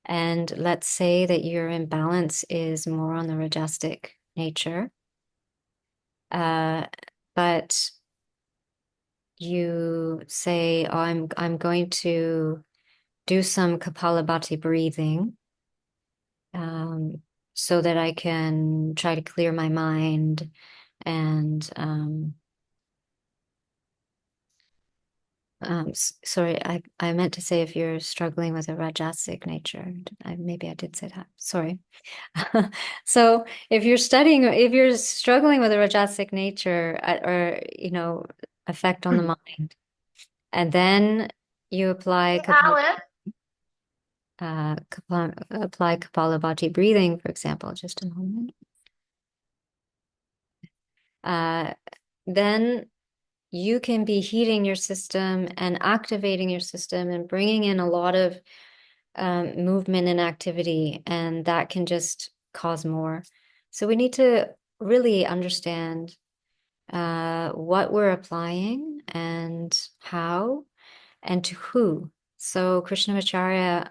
and let's say that your imbalance is more on the rajasic nature, but you say, oh, I'm going to do some Kapalabhati breathing, so that I can try to clear my mind. And sorry, I meant to say if you're struggling with a rajasic nature. Maybe I did say that. Sorry. So if you're struggling with a rajasic nature, or effect on the mind, and then you apply apply Kapalabhati breathing, for example, just a moment. Then you can be heating your system and activating your system and bringing in a lot of movement and activity, and that can just cause more. So we need to really understand what we're applying and how and to who. So Krishnamacharya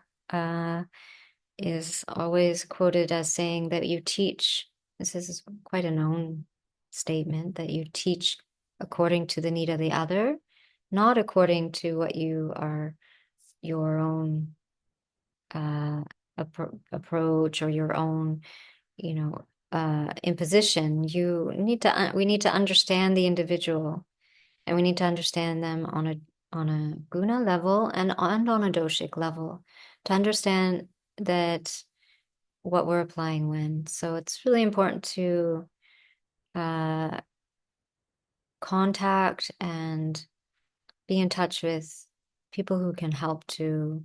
is always quoted as saying that you teach, this is quite a known statement, that you teach according to the need of the other, not according to what your own approach or your own, imposition. We need to understand the individual, and we need to understand them on a guna level and on a doshic level, to understand that what we're applying when. So it's really important to contact and be in touch with people who can help to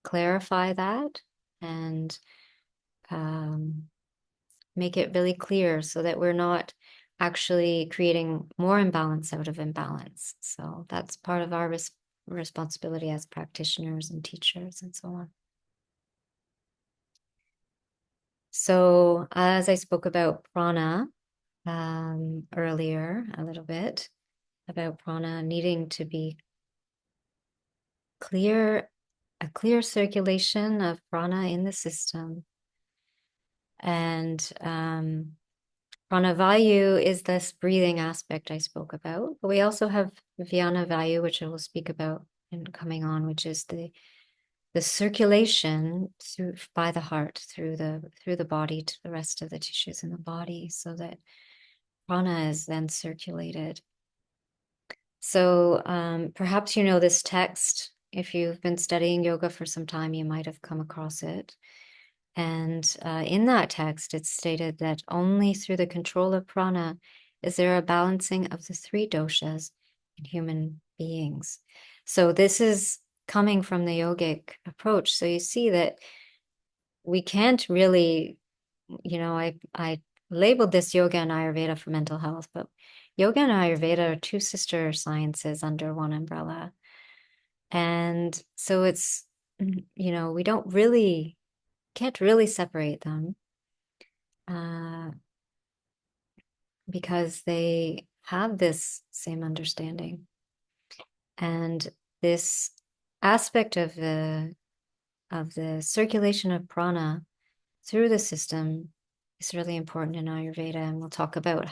clarify that, and make it really clear so that we're not actually creating more imbalance out of imbalance. So that's part of our responsibility as practitioners and teachers and so on. So as I spoke about prana earlier, a little bit about prana needing to be clear, a clear circulation of prana in the system. And prana vayu is this breathing aspect I spoke about. But we also have vyana vayu, which I will speak about in coming on, which is the circulation through by the heart through the body to the rest of the tissues in the body, so that prana is then circulated. So perhaps you know this text. If you've been studying yoga for some time, you might have come across it. And in that text, it's stated that only through the control of prana is there a balancing of the three doshas in human beings. So this is coming from the yogic approach. So you see that we can't really, I labeled this yoga and Ayurveda for mental health, but yoga and Ayurveda are two sister sciences under one umbrella. And so it's, we can't really separate them because they have this same understanding. And this aspect of the circulation of prana through the system is really important in Ayurveda, and we'll talk about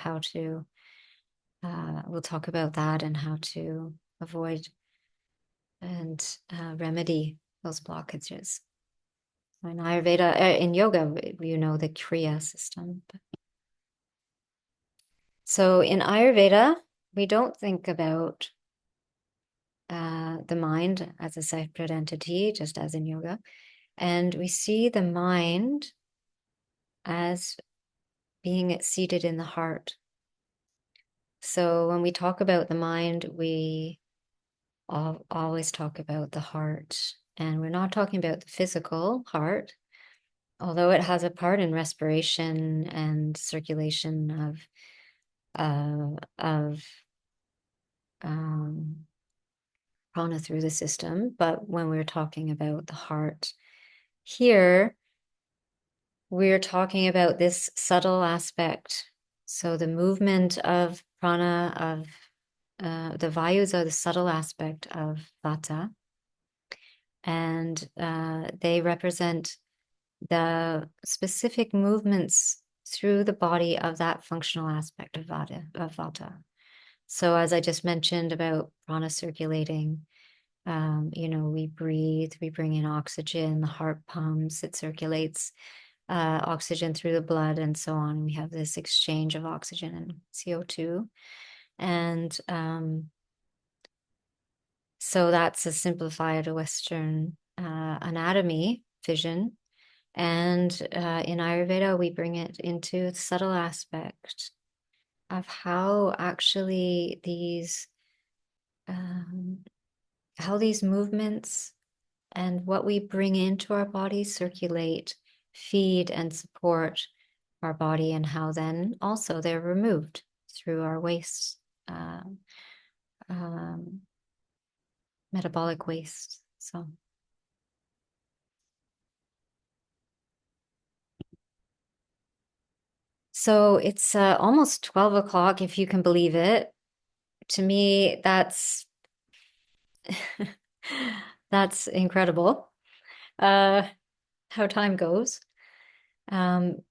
that and how to avoid and remedy those blockages. In Ayurveda, in yoga, the Kriya system. So in Ayurveda, we don't think about the mind as a separate entity, just as in yoga. And we see the mind as being seated in the heart. So when we talk about the mind, we always talk about the heart. And we're not talking about the physical heart, although it has a part in respiration and circulation of prana through the system. But when we're talking about the heart here, we're talking about this subtle aspect. So the movement of prana, of the vayus, are the subtle aspect of vata. And they represent the specific movements through the body of that functional aspect of vata. So as I just mentioned about prana circulating, we breathe, we bring in oxygen, the heart pumps, it circulates oxygen through the blood and so on. We have this exchange of oxygen and CO2. And so that's a simplified Western anatomy vision. And in Ayurveda, we bring it into the subtle aspect of how actually how these movements and what we bring into our body circulate, feed, and support our body, and how then also they're removed through our waste, metabolic waste. So it's almost 12 o'clock, if you can believe it. To me, that's that's incredible, how time goes.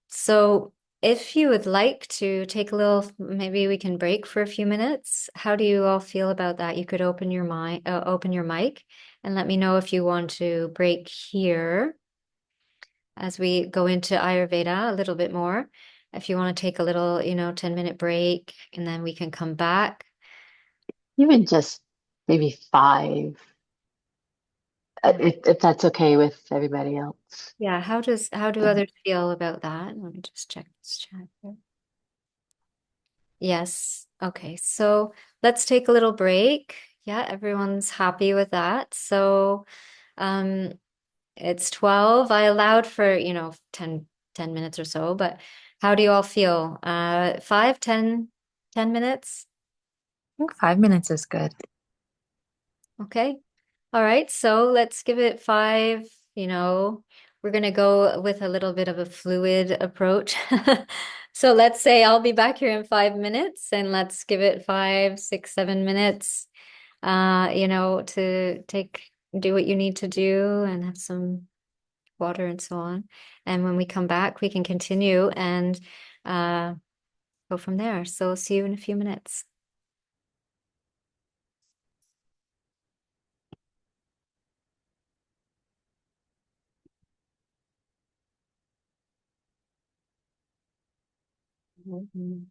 So if you would like to take a little, maybe we can break for a few minutes. How do you all feel about that? You could open your mic and let me know if you want to break here as we go into Ayurveda a little bit more. If you want to take a little, 10-minute break, and then we can come back. Even just maybe 5, if that's okay with everybody else. Yeah, how do others feel about that? Let me just check this chat here. Yes. Okay. So let's take a little break. Yeah, everyone's happy with that. So it's 12. I allowed for, 10 minutes or so, but how do you all feel? 5, 10 minutes? I think 5 minutes is good. Okay. All right, so let's give it five, we're gonna go with a little bit of a fluid approach. So let's say I'll be back here in 5 minutes and let's give it 5, 6, 7 minutes, to do what you need to do and have some water and so on. And when we come back, we can continue and uh, go from there. So see you in a few minutes. Mhm.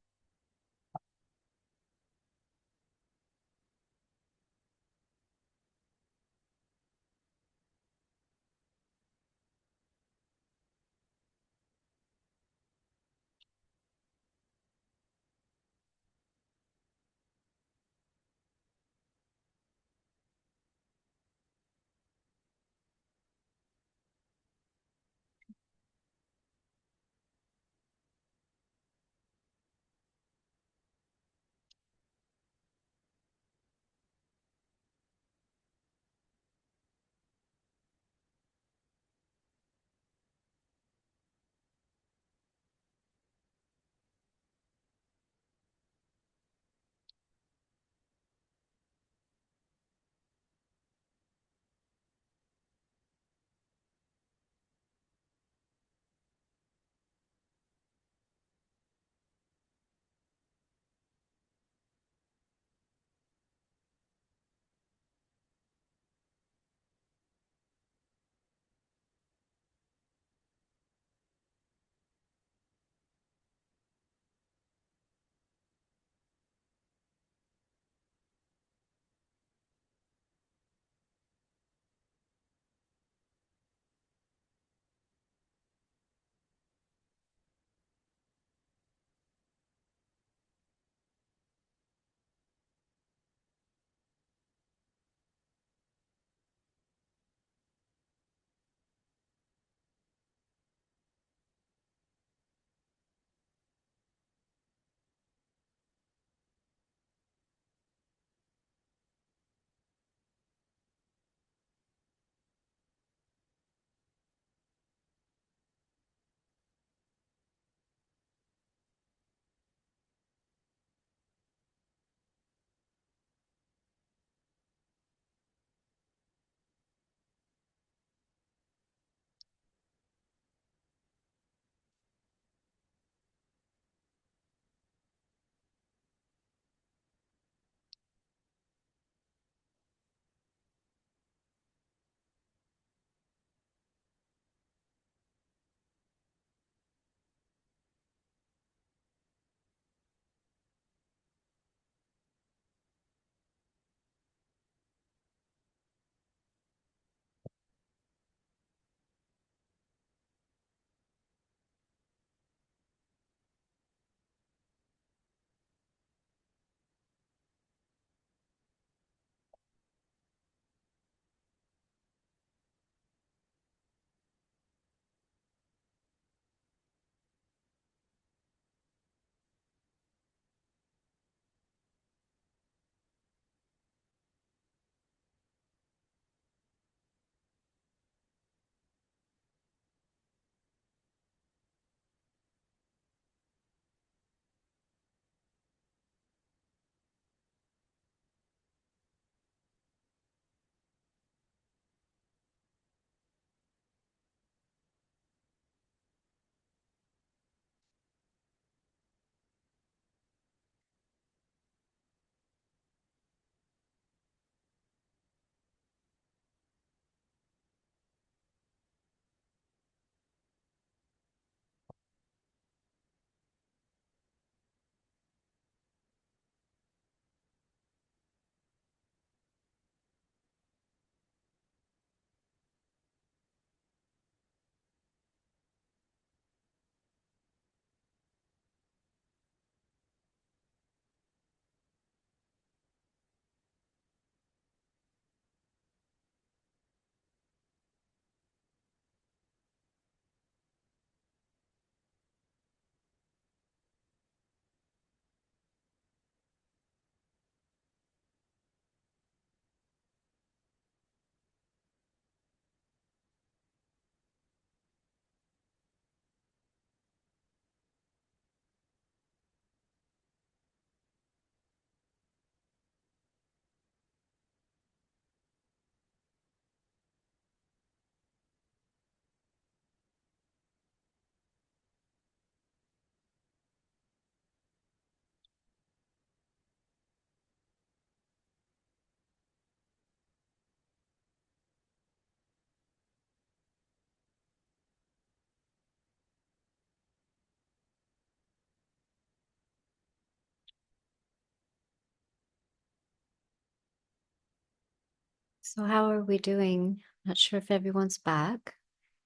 So how are we doing? Not sure if everyone's back,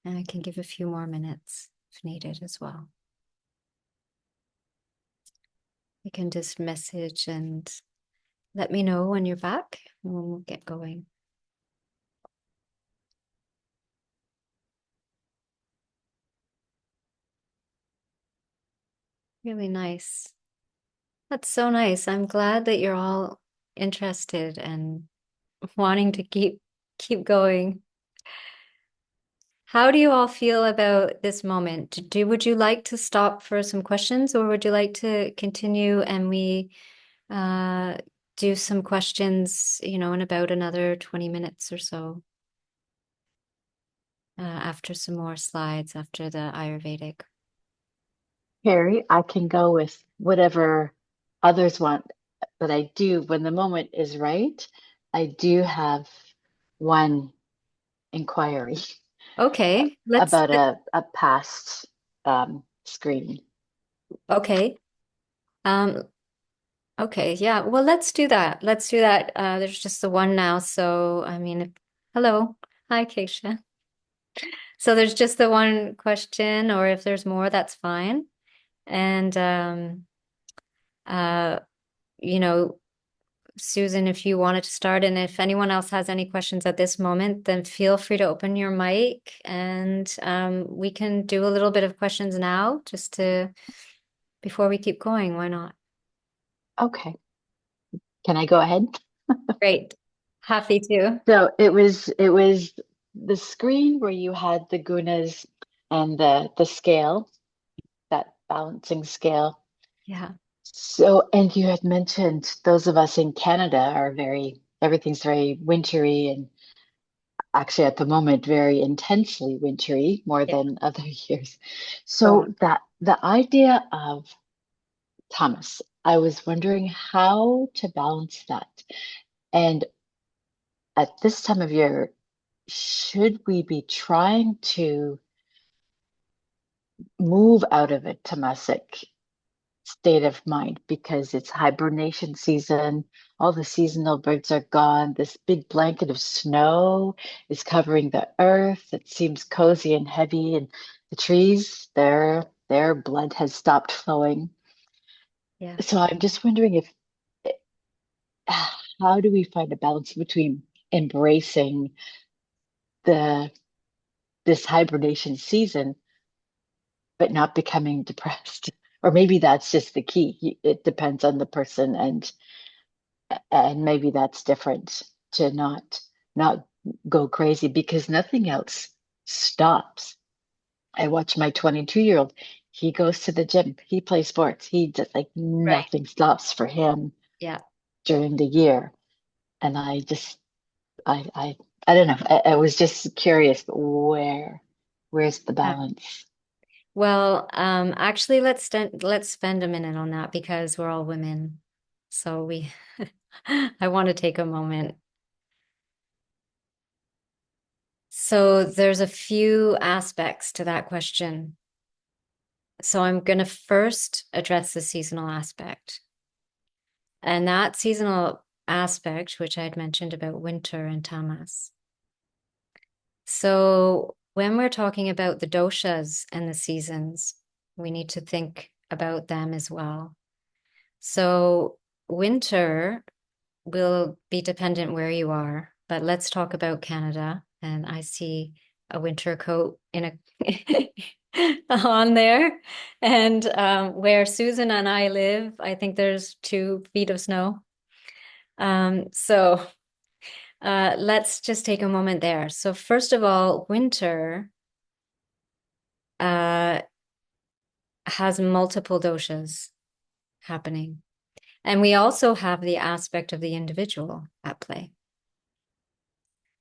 and I can give a few more minutes if needed as well. You can just message and let me know when you're back and we'll get going. Really nice. That's so nice. I'm glad that you're all interested and wanting to keep going. How do you all feel about this moment? Would you like to stop for some questions, or would you like to continue and we uh do some questions, in about another 20 minutes or so, after some more slides after the Ayurvedic? Harry, I can go with whatever others want, but I do, when the moment is right, I do have one inquiry Okay, about a past screen. okay. Um, okay, yeah. Well, let's do that. Let's do that. There's just the one now, so I mean, hello. Hi, Keisha. So there's just the one question, or if there's more, that's fine. And uh, you know, Susan, if you wanted to start, and if anyone else has any questions at this moment, then feel free to open your mic and we can do a little bit of questions now, just to before we keep going. Why not? Okay, can I go ahead? Great. Happy to. So it was the screen where you had the gunas and the scale, that balancing scale. Yeah. So, and you had mentioned those of us in Canada are everything's very wintry and actually at the moment very intensely wintry more Yeah. than other years. Go on. So that the idea of Thomas, I was wondering how to balance that. And at this time of year, should we be trying to move out of a Tamasic state of mind because it's hibernation season? All the seasonal birds are gone. This big blanket of snow is covering the earth. It seems cozy and heavy, and the trees, their blood has stopped flowing. Yeah. So I'm just wondering if how do we find a balance between embracing the this hibernation season but not becoming depressed? Or maybe that's just the key. It depends on the person, and maybe that's different to not go crazy because nothing else stops. I watch my 22-year-old. He goes to the gym. He plays sports. He just like Right. nothing stops for him Yeah. during the year. And I just I don't know. I was just curious, but where's the Yeah. balance? Well, actually, let's spend a minute on that because we're all women. So we, I want to take a moment. So there's a few aspects to that question. So I'm going to first address the seasonal aspect. And that seasonal aspect, which I had mentioned about winter and tamas. So when we're talking about the doshas and the seasons, we need to think about them as well. So winter will be dependent where you are, but let's talk about Canada. And I see a winter coat in a on there. And where Susan and I live, I think there's 2 feet of snow. So let's just take a moment there. So first of all, winter uh, has multiple doshas happening. And we also have the aspect of the individual at play.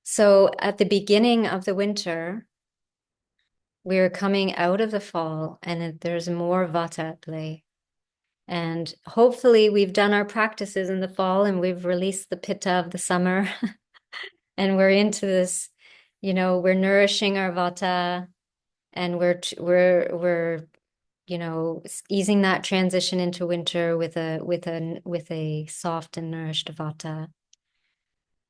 So at the beginning of the winter, we're coming out of the fall and there's more vata at play. And hopefully we've done our practices in the fall and we've released the pitta of the summer and we're into this, we're nourishing our vata and we're easing that transition into winter with a soft and nourished vata.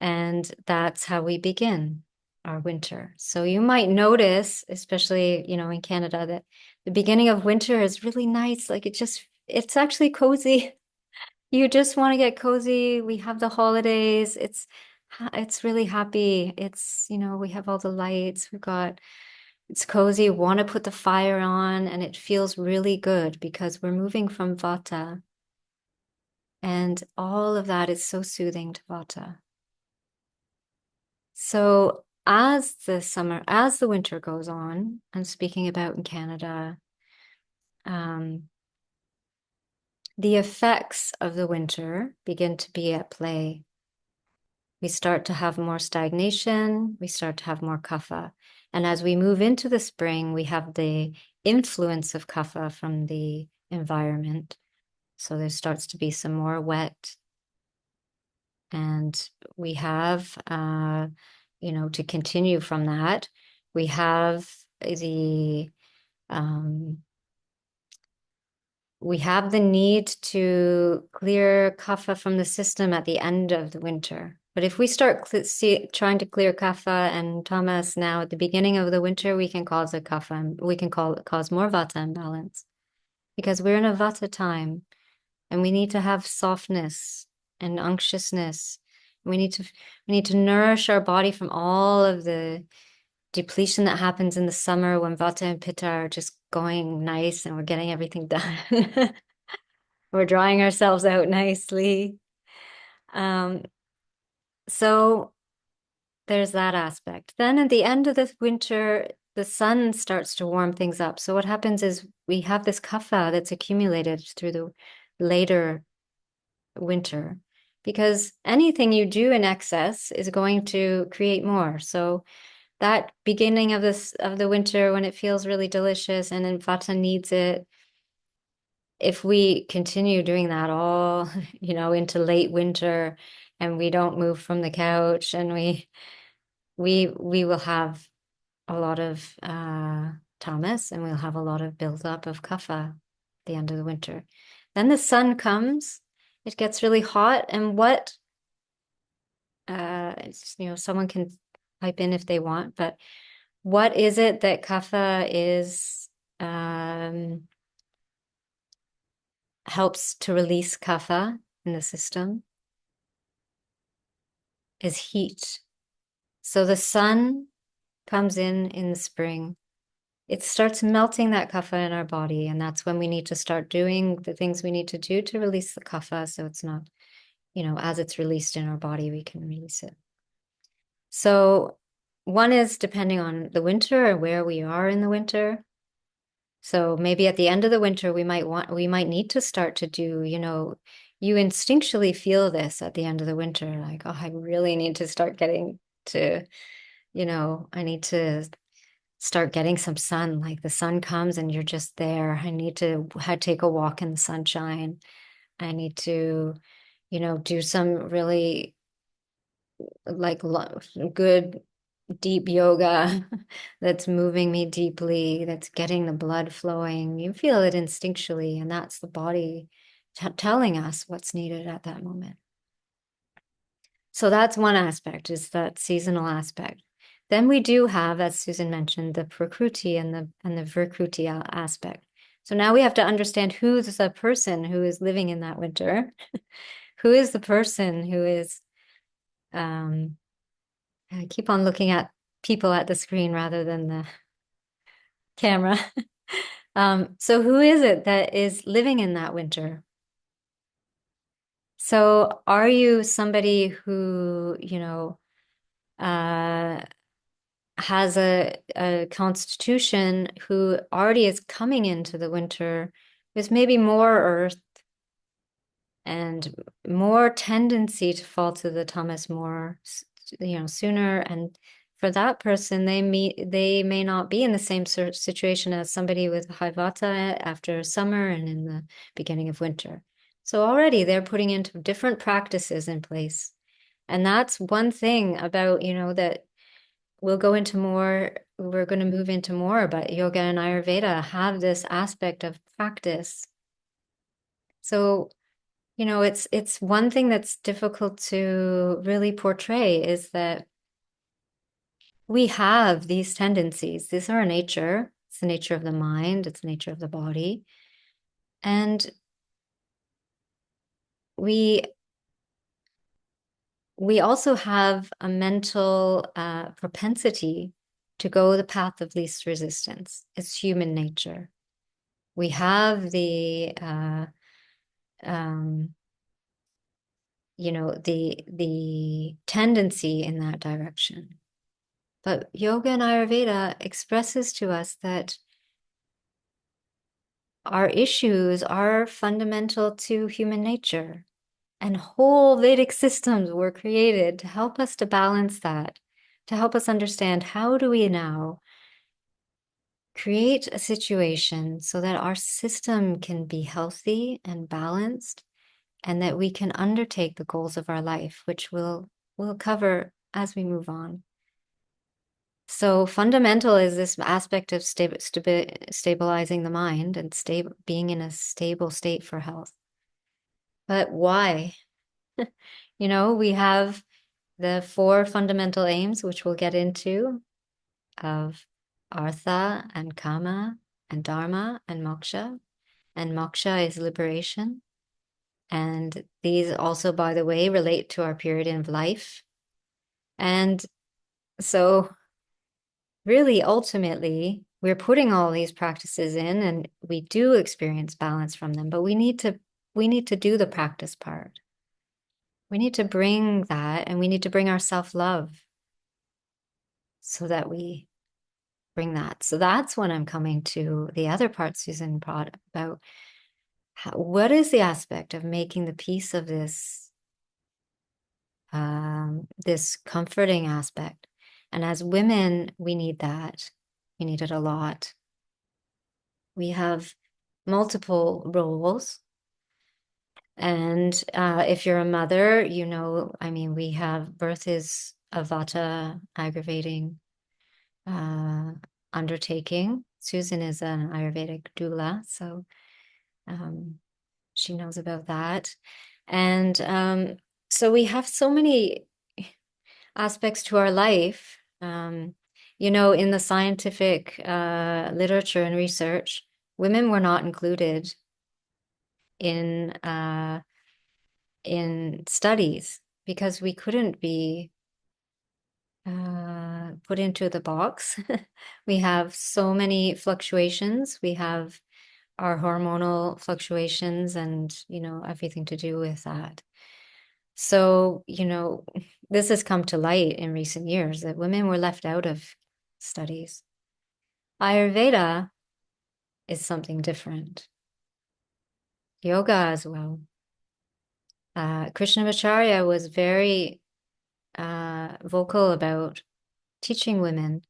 And that's how we begin our winter. So you might notice, especially, in Canada, that the beginning of winter is really nice. Like it's actually cozy. You just want to get cozy. We have the holidays. It's really happy. We have all the lights. It's cozy. Want to put the fire on, and it feels really good because we're moving from Vata. And all of that is so soothing to Vata. So as the winter goes on, I'm speaking about in Canada, um, the effects of the winter begin to be at play. We start to have more stagnation, we start to have more kapha. And as we move into the spring, we have the influence of kapha from the environment. So there starts to be some more wet. And we have, to continue from that, we have the um, we have the need to clear kapha from the system at the end of the winter. But if we start trying to clear kapha and tamas now at the beginning of the winter, we can cause a kapha, we can cause more vata imbalance because we're in a vata time and we need to have softness and unctuousness. We need to nourish our body from all of the depletion that happens in the summer when vata and pitta are just going nice and we're getting everything done. We're drying ourselves out nicely. Um, so there's that aspect. Then at the end of the winter, the sun starts to warm things up. So what happens is we have this kapha that's accumulated through the later winter because anything you do in excess is going to create more. So that beginning of the winter when it feels really delicious and then vata needs it, if we continue doing that all, into late winter and we don't move from the couch and we will have a lot of tamas and we'll have a lot of buildup of kapha at the end of the winter. Then the sun comes, it gets really hot, and someone can pipe in if they want, but what is it that kapha is helps to release kapha in the system is heat. So the sun comes in the spring. It starts melting that kapha in our body, and that's when we need to start doing the things we need to do to release the kapha so it's not, as it's released in our body, we can release it. So one is depending on the winter or where we are in the winter. So maybe at the end of the winter, we might need to start to do, you instinctually feel this at the end of the winter, like, oh, I really need to start getting to, I need to start getting some sun. Like the sun comes and you're just there. I need to take a walk in the sunshine. I need to, do some really like good deep yoga that's moving me deeply, that's getting the blood flowing. You feel it instinctually, and that's the body telling us what's needed at that moment. So that's one aspect, is that seasonal aspect. Then we do have, as Susan mentioned, the prakruti and the virkruti aspect. So now we have to understand who's the person who is living in that winter. Who is the person who is I keep on looking at people at the screen rather than the camera. So who is it that is living in that winter? So are you somebody who, has a constitution who already is coming into the winter with maybe more earth and more tendency to fall to the tamas more, sooner. And for that person, they may not be in the same situation as somebody with high vata after summer and in the beginning of winter. So already they're putting into different practices in place. And that's one thing about, that we're going to move into more, but yoga and Ayurveda have this aspect of practice. So it's one thing that's difficult to really portray is that we have these tendencies. These are our nature. It's the nature of the mind, it's the nature of the body. And we we also have a mental propensity to go the path of least resistance. It's human nature. We have um, the tendency in that direction. But yoga and Ayurveda expresses to us that our issues are fundamental to human nature. And whole Vedic systems were created to help us to balance that, to help us understand how do we now create a situation so that our system can be healthy and balanced and that we can undertake the goals of our life, which we'll cover as we move on. So fundamental is this aspect of stabilizing the mind and being in a stable state for health. But why? We have the four fundamental aims, which we'll get into, of Artha and Kama and Dharma and Moksha. And Moksha is liberation. And these also, by the way, relate to our period of life. And so, really, ultimately, we're putting all these practices in, and we do experience balance from them. But we need to do the practice part. We need to bring that, and we need to bring our self-love so that we bring that. So that's when I'm coming to the other part Susan brought about what is the aspect of making the peace of this comforting aspect. And as women, we need that. We need it a lot. We have multiple roles. And if you're a mother, we have birth is a vata aggravating undertaking. Susan is an Ayurvedic doula, so she knows about that. And so we have so many aspects to our life. In the scientific literature and research, women were not included in studies because we couldn't be put into the box. We have so many fluctuations. We have our hormonal fluctuations and, everything to do with that. So, this has come to light in recent years that women were left out of studies. Ayurveda is something different. Yoga as well. Krishnamacharya was very vocal about teaching women,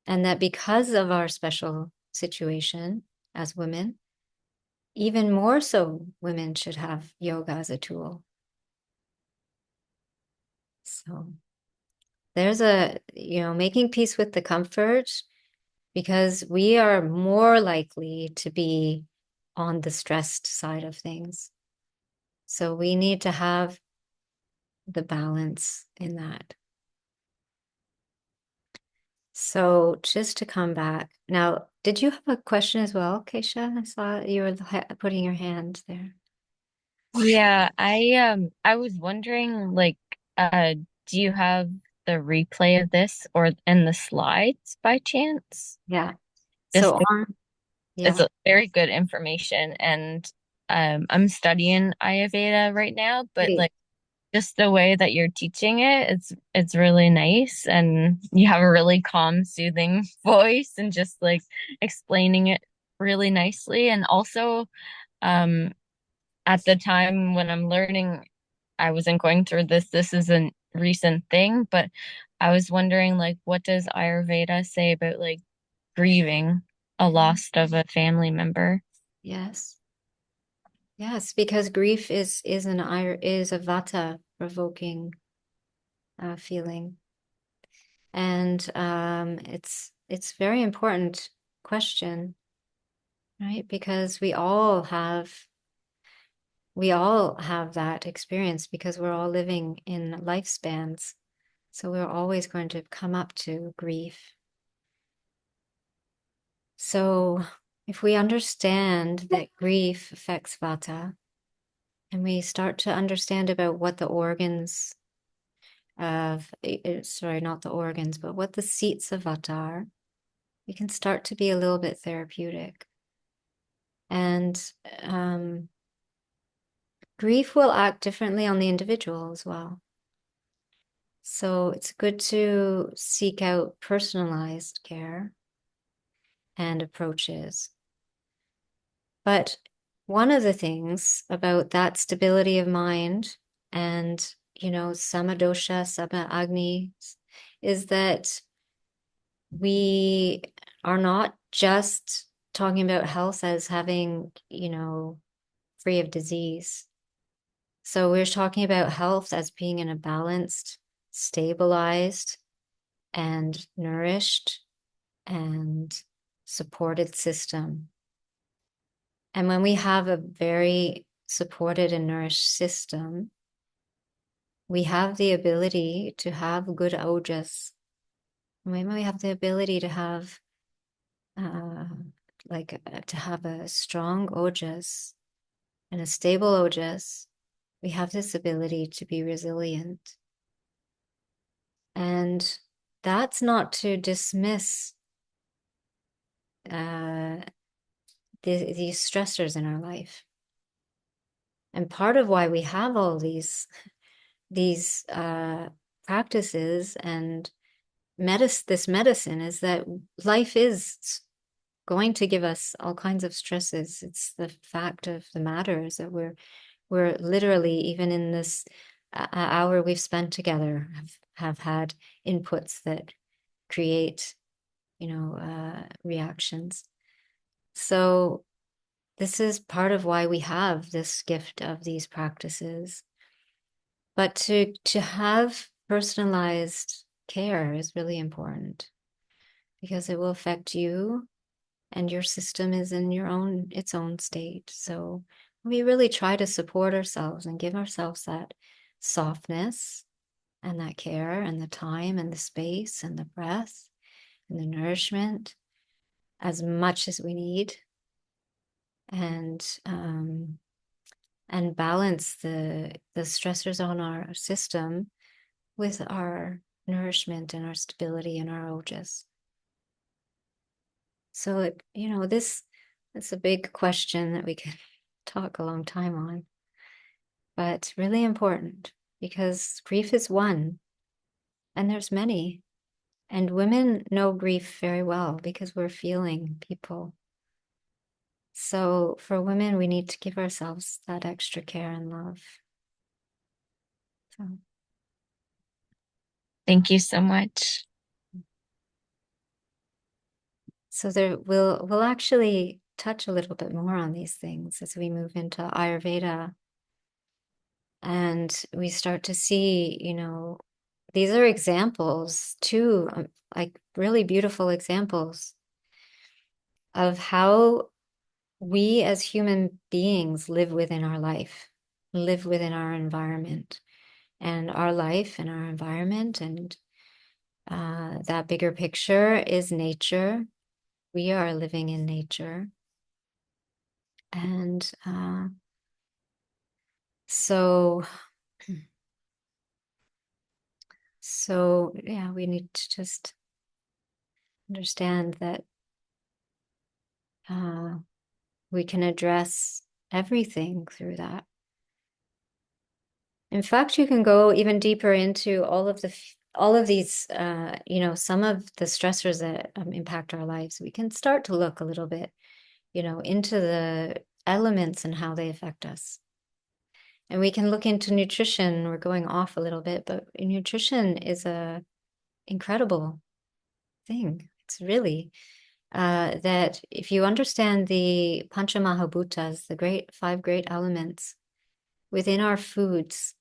and that because of our special situation as women, even more so, women should have yoga as a tool. So there's making peace with the comfort, because we are more likely to be on the stressed side of things. So we need to have the balance in that. So just to come back now, did you have a question as well, Keisha? I saw you were putting your hand there. Yeah, I was wondering do you have the replay of this or in the slides by chance? Yeah. Just So it's yeah, a very good information and I'm studying Ayurveda right now, but great. like just the way that you're teaching it, it's really nice and you have a really calm, soothing voice and just like explaining it really nicely and also um at the time when I'm learning, I wasn't going through this. This is a recent thing, but I was wondering, like, what does Ayurveda say about like grieving a loss of a family member? Yes. Yes, because grief is a vata provoking feeling. And it's very important question, right? Because we all have we all have that experience because we're all living in lifespans. So we're always going to come up to grief. So if we understand that grief affects vata, and we start to understand about what the organs of, sorry, not the organs, but what the seats of vata are, we can start to be a little bit therapeutic. And grief will act differently on the individual as well. So it's good to seek out personalized care and approaches. But one of the things about that stability of mind and, samadosha, sama agni, is that we are not just talking about health as having, free of disease. So we're talking about health as being in a balanced, stabilized, and nourished and supported system. And when we have a very supported and nourished system, we have the ability to have good ojas. When we have the ability to have to have a strong ojas and a stable ojas, we have this ability to be resilient. And that's not to dismiss these stressors in our life. And part of why we have all these practices and this medicine is that life is going to give us all kinds of stresses. It's the fact of the matter is that we're literally, even in this hour we've spent together, have had inputs that create, reactions. So this is part of why we have this gift of these practices. But to have personalized care is really important because it will affect you, and your system is in its own state. So we really try to support ourselves and give ourselves that softness and that care and the time and the space and the breath and the nourishment as much as we need, and balance the stressors on our system with our nourishment and our stability and our ojas. So it's a big question that we could talk a long time on, but really important because grief is one, and there's many. And women know grief very well because we're feeling people. So for women, we need to give ourselves that extra care and love. So Thank you so much. we'll actually touch a little bit more on these things as we move into Ayurveda, and we start to see, these are examples too, like really beautiful examples of how we as human beings live within our life, live within our environment, and our life and our environment, and that bigger picture is nature. We are living in nature. And so yeah, we need to just understand that we can address everything through that. In fact, you can go even deeper into all of these, some of the stressors that impact our lives. We can start to look a little bit, into the elements and how they affect us. And we can look into nutrition. We're going off a little bit, but nutrition is a incredible thing. It's really that if you understand the Panchamahabhutas, the five great elements within our foods,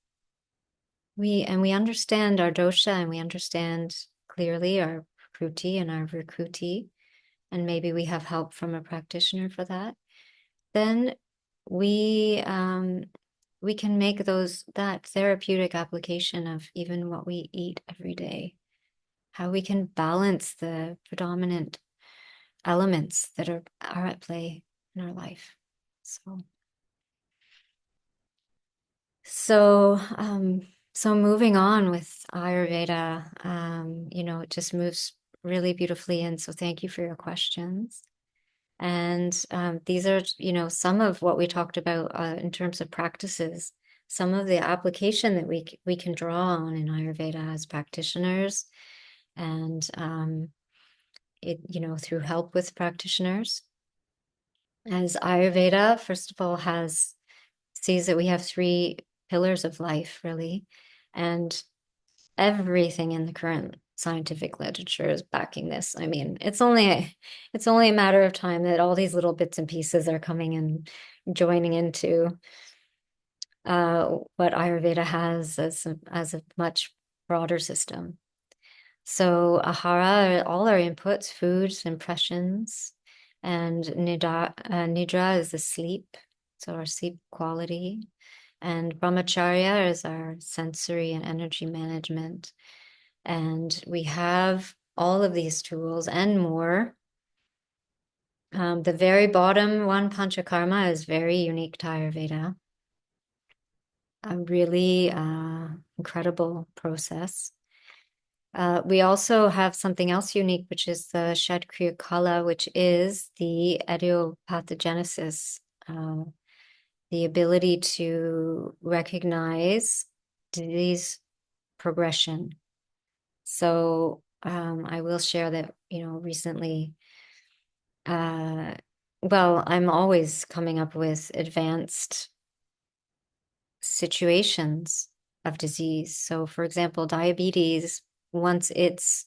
we understand our dosha, and we understand clearly our prakruti and our vikruti, and maybe we have help from a practitioner for that. Then we we can make that therapeutic application of even what we eat every day, how we can balance the predominant elements that are at play in our life. So moving on with Ayurveda, it just moves really beautifully in. So thank you for your questions. And these are, some of what we talked about in terms of practices, some of the application that we can draw on in Ayurveda as practitioners, and through help with practitioners. As Ayurveda, first of all, sees that we have three pillars of life, really, and everything in the current scientific literature is backing this. I mean, it's only a matter of time that all these little bits and pieces are coming and joining into what Ayurveda has as a much broader system. So ahara are all our inputs, foods, impressions, and nidra is the sleep, so our sleep quality. And brahmacharya is our sensory and energy management. And we have all of these tools and more. The very bottom one, panchakarma, is very unique to Ayurveda. A really incredible process. We also have something else unique, which is the Shadkriya Kala, which is the idiopathogenesis, the ability to recognize disease progression. So I will share that, recently, I'm always coming up with advanced situations of disease. So, for example, diabetes, once it's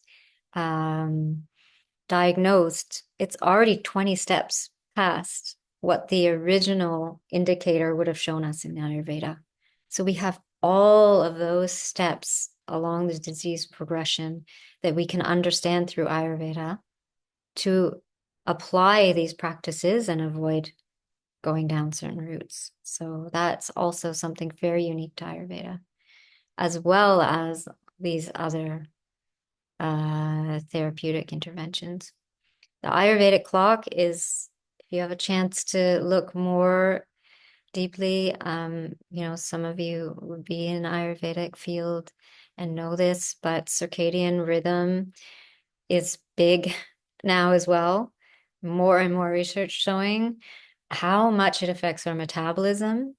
diagnosed, it's already 20 steps past what the original indicator would have shown us in Ayurveda. So we have all of those steps along the disease progression that we can understand through Ayurveda to apply these practices and avoid going down certain routes. So that's also something very unique to Ayurveda, as well as these other therapeutic interventions. The Ayurvedic clock is, if you have a chance to look more deeply, some of you would be in Ayurvedic field and know this, but circadian rhythm is big now as well. More and more research showing how much it affects our metabolism,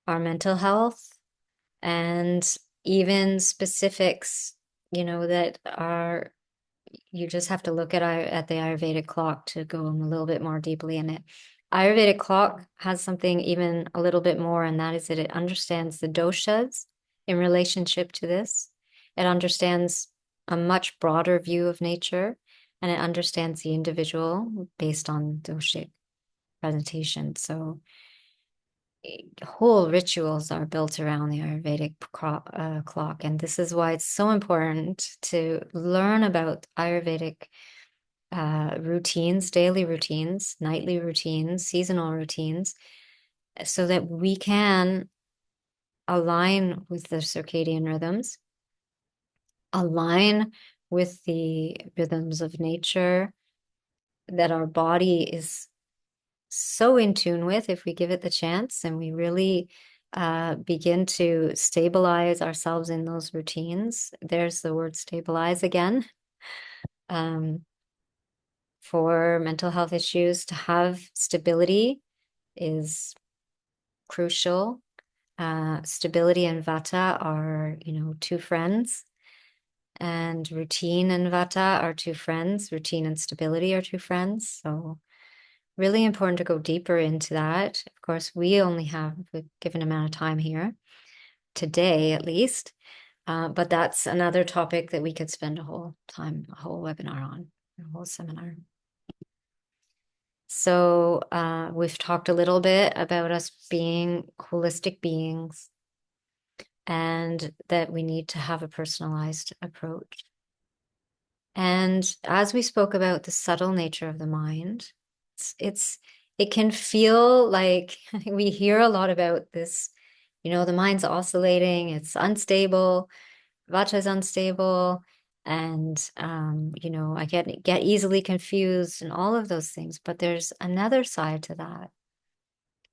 our mental health, and even specifics, that are, you just have to look at the Ayurvedic clock to go a little bit more deeply in it. Ayurvedic clock has something even a little bit more, and that is that it understands the doshas in relationship to this. It understands a much broader view of nature, and it understands the individual based on doshic presentation. So whole rituals are built around the Ayurvedic clock. And this is why it's so important to learn about Ayurvedic routines, daily routines, nightly routines, seasonal routines, so that we can align with the circadian rhythms, align with the rhythms of nature that our body is so in tune with if we give it the chance and we really begin to stabilize ourselves in those routines. There's the word stabilize again. For mental health issues, to have stability is crucial. Stability and vata are, two friends, and routine and vata are two friends. Routine and stability are two friends. So really important to go deeper into that. Of course, we only have a given amount of time here, today at least, but that's another topic that we could spend a whole webinar on, a whole seminar. So we've talked a little bit about us being holistic beings and that we need to have a personalized approach. And as we spoke about the subtle nature of the mind, it can feel like we hear a lot about this the mind's oscillating, it's unstable, vata is unstable, and I get easily confused and all of those things. But there's another side to that.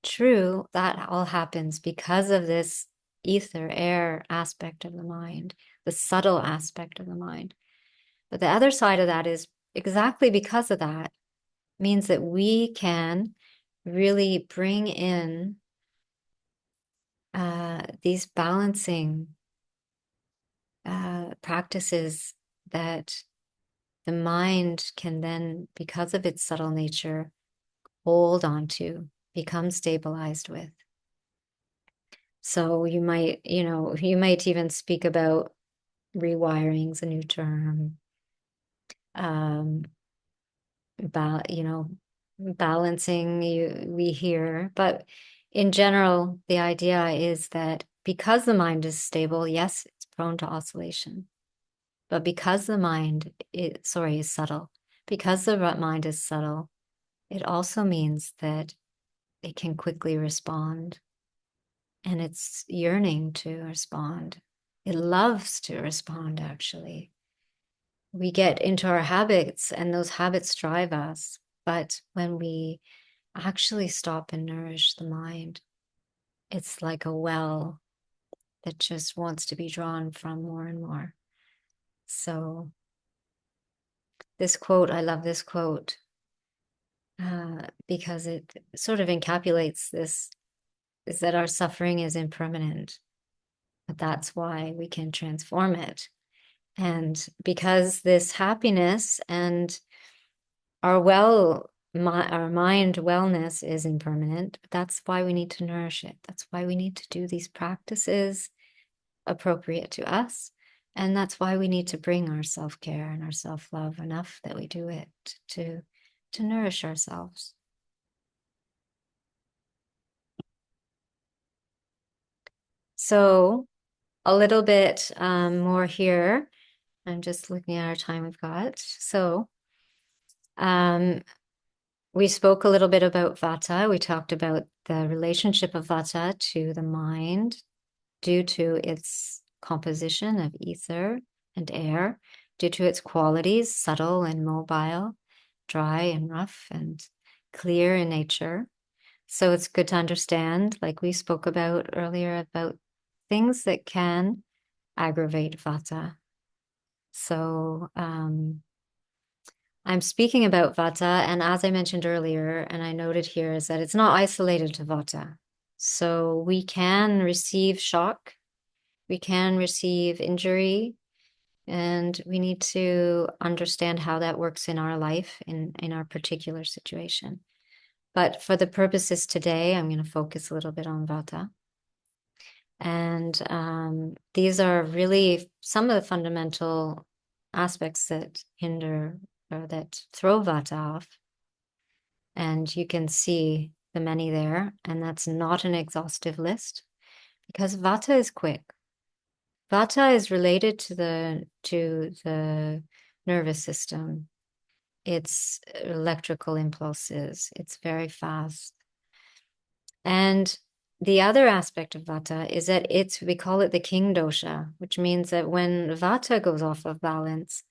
True, that all happens because of this ether, air aspect of the mind, the subtle aspect of the mind. But the other side of that is exactly because of that means that we can really bring in these balancing practices that the mind can then, because of its subtle nature, hold on to, become stabilized with. So you might even speak about rewiring's a new term. Um, balancing we hear, but in general, the idea is that because the mind is stable, yes, it's prone to oscillation, but because the mind is subtle, because the mind is subtle, it also means that it can quickly respond, and it's yearning to respond. It loves to respond, actually. We get into our habits, and those habits drive us. But when we actually stop and nourish the mind, it's like a well that just wants to be drawn from more and more. So, I love this quote because it sort of encapsulates this, is that our suffering is impermanent, but that's why we can transform it. And because this happiness and our mind wellness is impermanent, but that's why we need to nourish it. That's why we need to do these practices appropriate to us. And that's why we need to bring our self-care and our self-love enough that we do it to nourish ourselves. So a little bit more here. I'm just looking at our time we've got. So we spoke a little bit about vata. We talked about the relationship of vata to the mind due to its composition of ether and air, due to its qualities, subtle and mobile, dry and rough, and clear in nature. So it's good to understand, like we spoke about earlier, about things that can aggravate vata. So I'm speaking about vata, and as I mentioned earlier, and I noted here, is that it's not isolated to vata. So we can receive shock, we can receive injury, and we need to understand how that works in our life, in our particular situation. But for the purposes today, I'm going to focus a little bit on vata. And these are really some of the fundamental aspects that hinder or that throw vata off. And you can see the many there, and that's not an exhaustive list because vata is quick. Vata is related to the nervous system. It's electrical impulses. It's very fast. And the other aspect of vata is that we call it the king dosha, which means that when vata goes off of balance,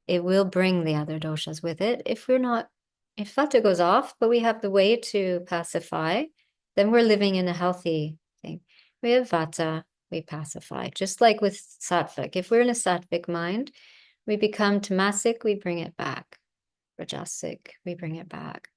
it will bring the other doshas with it. If vata goes off, but we have the way to pacify, then we're living in a healthy thing. We have vata, we pacify, just like with sattvic. If we're in a sattvic mind, we become tamasic, we bring it back. Rajasic, we bring it back.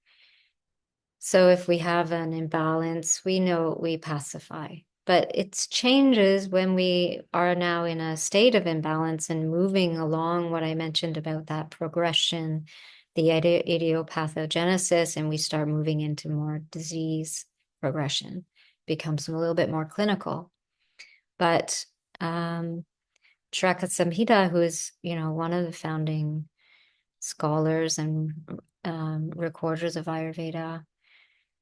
So if we have an imbalance, we know we pacify. But it changes when we are now in a state of imbalance and moving along what I mentioned about that progression, the idiopathogenesis, and we start moving into more disease progression, becomes a little bit more clinical. But Shraka Samhita, who is, one of the founding scholars and recorders of Ayurveda,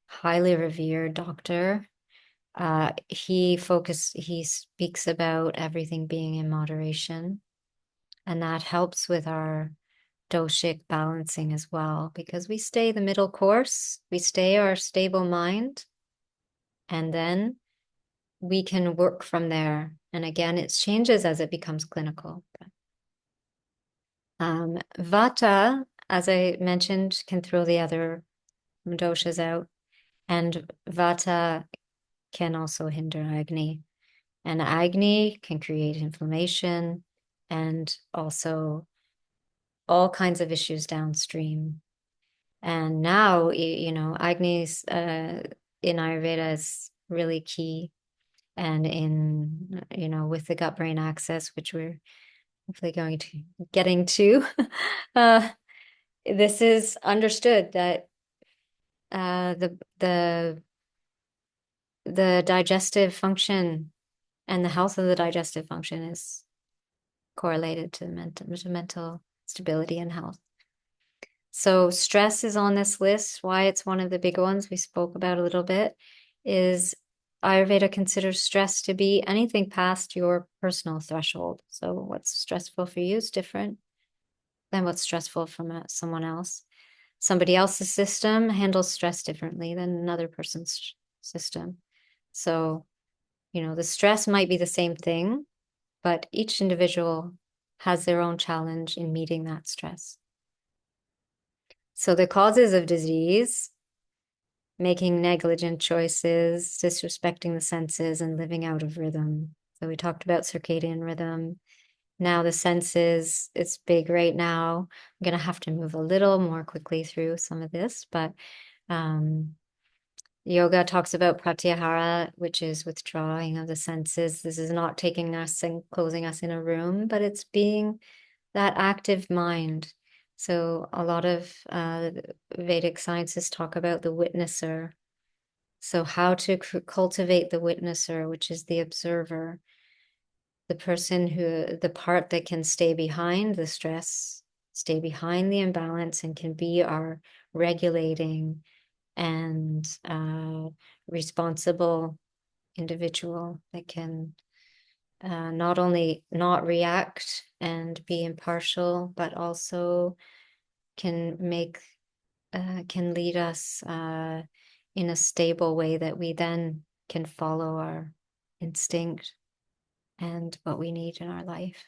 highly revered doctor. He speaks about everything being in moderation, and that helps with our doshic balancing as well, because we stay the middle course, we stay our stable mind, and then we can work from there. And again, it changes as it becomes clinical. Vata, as I mentioned, can throw the other doshas out, and Vata can also hinder Agni. And Agni can create inflammation and also all kinds of issues downstream. And now, Agni's in Ayurveda is really key. And with the gut brain axis, which we're hopefully getting to, this is understood that the digestive function and the health of the digestive function is correlated to mental stability and health. So stress is on this list. Why it's one of the big ones we spoke about a little bit is Ayurveda considers stress to be anything past your personal threshold. So what's stressful for you is different than what's stressful from someone else. Somebody else's system handles stress differently than another person's system. So, the stress might be the same thing, but each individual has their own challenge in meeting that stress. So the causes of disease: making negligent choices, disrespecting the senses, and living out of rhythm. So we talked about circadian rhythm. Now the senses, it's big right now. I'm going to have to move a little more quickly through some of this, but yoga talks about pratyahara, which is withdrawing of the senses. This is not taking us and closing us in a room, but it's being that active mind. So a lot of Vedic sciences talk about the witnesser. So how to cultivate the witnesser, which is the observer, the part that can stay behind the stress, stay behind the imbalance, and can be our regulating and responsible individual that can not only not react and be impartial, but also can lead us in a stable way that we then can follow our instinct and what we need in our life.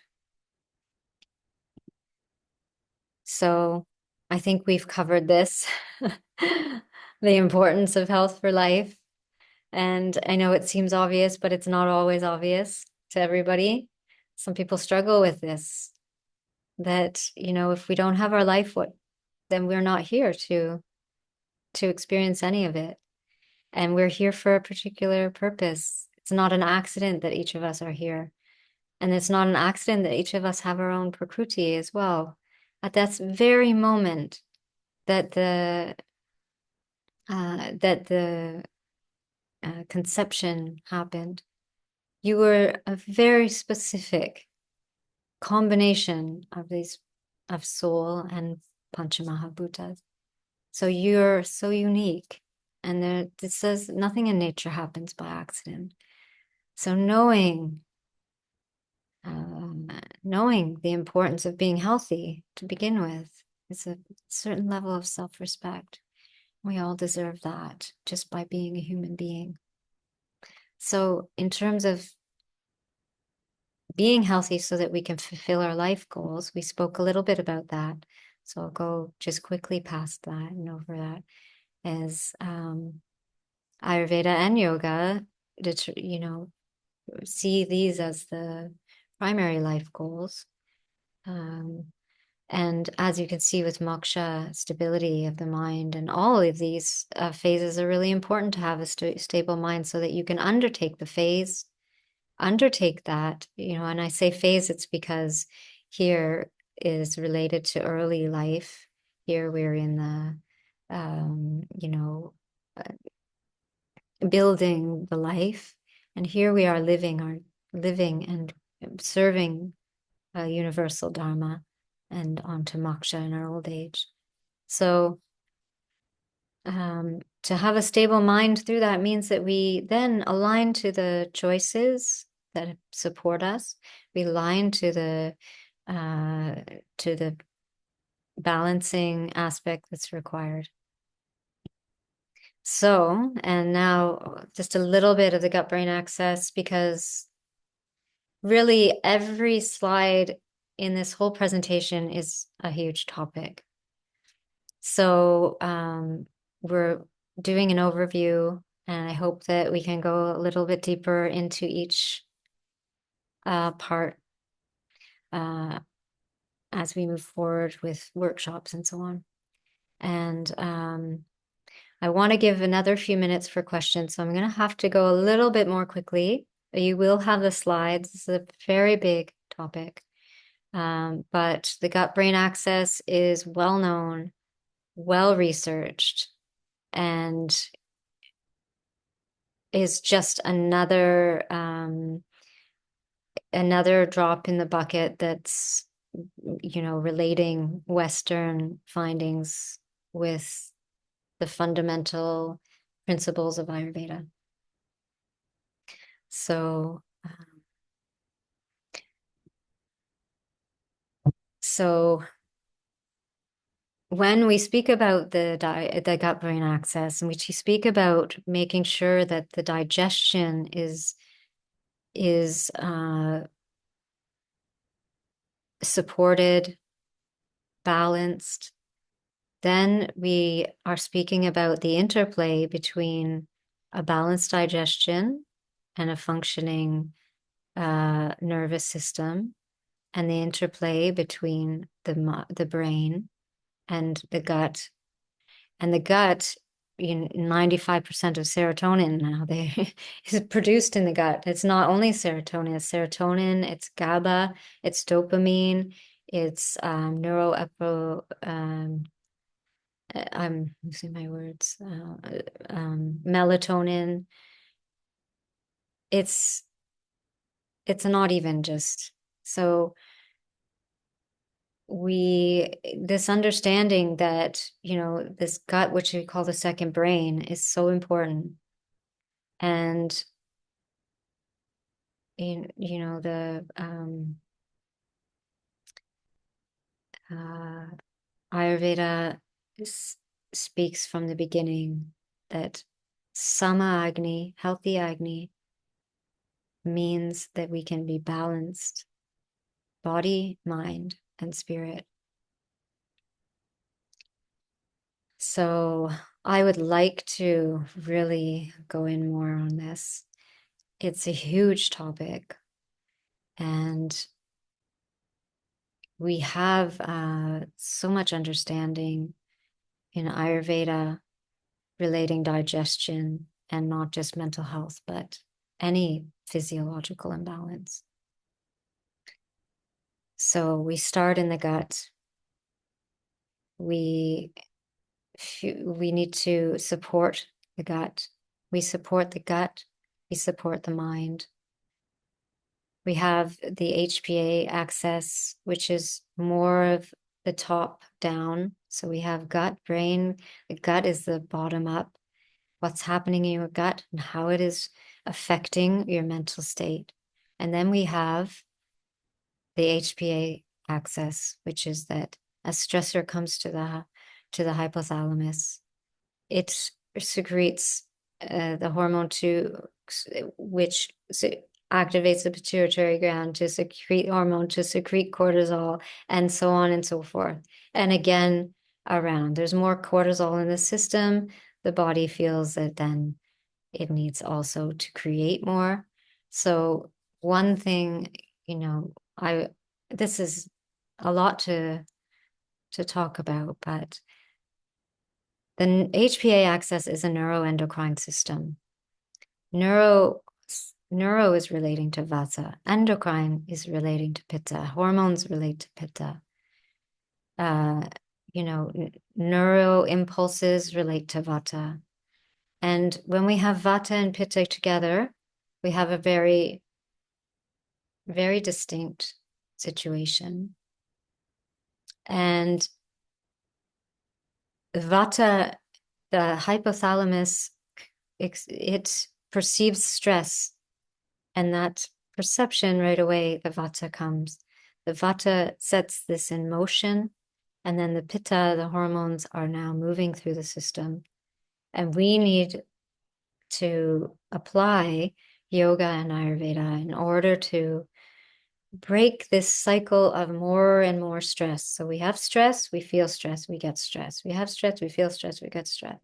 So I think we've covered this, the importance of health for life. And I know it seems obvious, but it's not always obvious to everybody. Some people struggle with this, that, if we don't have our life, then we're not here to experience any of it. And we're here for a particular purpose. It's not an accident that each of us are here. And it's not an accident that each of us have our own prakriti as well. At that very moment that the conception happened, you were a very specific combination of soul and Panchamahabhutas. So you're so unique. And this says nothing in nature happens by accident. So knowing the importance of being healthy to begin with is a certain level of self-respect. We all deserve that just by being a human being. So in terms of being healthy so that we can fulfill our life goals, we spoke a little bit about that. So I'll go just quickly past that and over that. As Ayurveda and yoga, see these as the primary life goals. And as you can see with moksha, stability of the mind, and all of these phases are really important to have a stable mind so that you can undertake the phase, undertake that, and I say phase, it's because here is related to early life. Here we're in the, building the life. And here we are living and serving universal dharma and onto moksha in our old age. So to have a stable mind through that means that we then align to the choices that support us. We align to the balancing aspect that's required. So, and now just a little bit of the gut-brain axis, because really every slide in this whole presentation is a huge topic. So we're doing an overview, and I hope that we can go a little bit deeper into each part as we move forward with workshops and so on. And I want to give another few minutes for questions, so I'm going to have to go a little bit more quickly. You will have the slides. This is a very big topic. But the gut-brain axis is well known, well researched, and is just another drop in the bucket that's, relating Western findings with the fundamental principles of Ayurveda. So, so when we speak about the gut-brain axis, and we speak about making sure that the digestion is supported, balanced, then we are speaking about the interplay between a balanced digestion and a functioning nervous system, and the interplay between the brain and the gut. And the gut, 95% of serotonin now is produced in the gut. It's not only serotonin, it's GABA, it's dopamine, it's I'm losing my words, melatonin. It's not even just so. This understanding that, this gut, which we call the second brain, is so important. And the Ayurveda speaks from the beginning that Sama Agni, healthy Agni, means that we can be balanced, body, mind, and spirit. So I would like to really go in more on this. It's a huge topic, and we have so much understanding in Ayurveda relating digestion, and not just mental health, but any physiological imbalance. So we start in the gut. We need to support the gut. We support the gut. We support the mind. We have the HPA axis, which is more of the top down. So we have gut, brain. The gut is the bottom up. What's happening in your gut and how it is affecting your mental state. And then we have the HPA axis, which is that a stressor comes to the hypothalamus, it secretes the hormone which activates the pituitary gland to secrete hormone, to secrete cortisol, and so on and so forth. And again, there's more cortisol in the system, the body feels that then it needs also to create more. So one thing, this is a lot to talk about, but the HPA axis is a neuroendocrine system. Neuro is relating to vata. Endocrine is relating to pitta. Hormones relate to pitta. Neuro impulses relate to vata. And when we have vata and pitta together, we have a very, very distinct situation. And vata, the hypothalamus, it perceives stress, and that perception right away, the vata comes. The vata sets this in motion, and then the pitta, the hormones, are now moving through the system. And we need to apply yoga and Ayurveda in order to break this cycle of more and more stress. So we have stress, we feel stress, we get stress. We have stress, we feel stress, we get stress.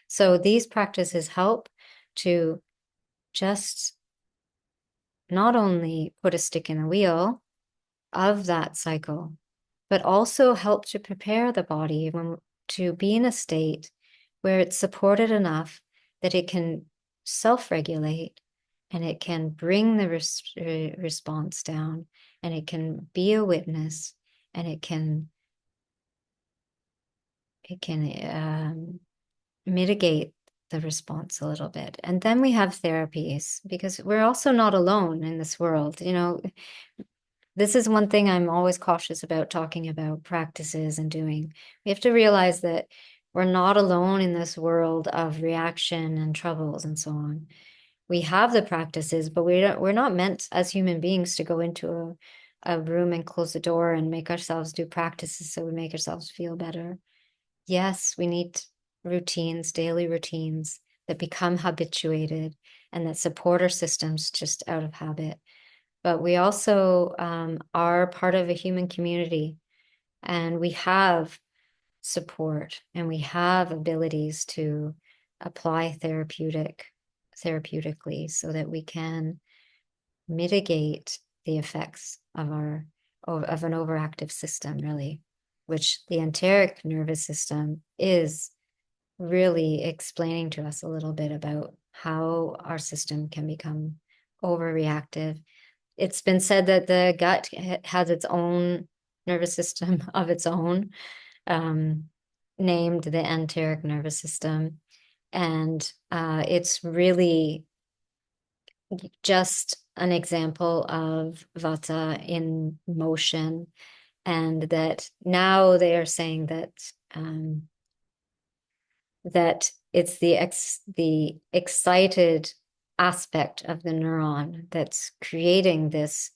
So these practices help to just not only put a stick in the wheel of that cycle, but also help to prepare the body to be in a state where it's supported enough that it can self-regulate and it can bring the response down, and it can be a witness, and it can mitigate the response a little bit. And then we have therapies, because we're also not alone in this world. This is one thing I'm always cautious about talking about practices and doing. We have to realize that we're not alone in this world of reaction and troubles and so on. We have the practices, but we're not meant as human beings to go into a room and close the door and make ourselves do practices so we make ourselves feel better. Yes, we need routines, daily routines that become habituated and that support our systems just out of habit. But we also are part of a human community, and we have support and we have abilities to apply therapeutically so that we can mitigate the effects of an overactive system, really, which the enteric nervous system is really explaining to us a little bit about how our system can become overreactive. It's been said that the gut has its own nervous system of its own, named the enteric nervous system. And it's really just an example of Vata in motion. And that now they are saying that it's the excited aspect of the neuron that's creating these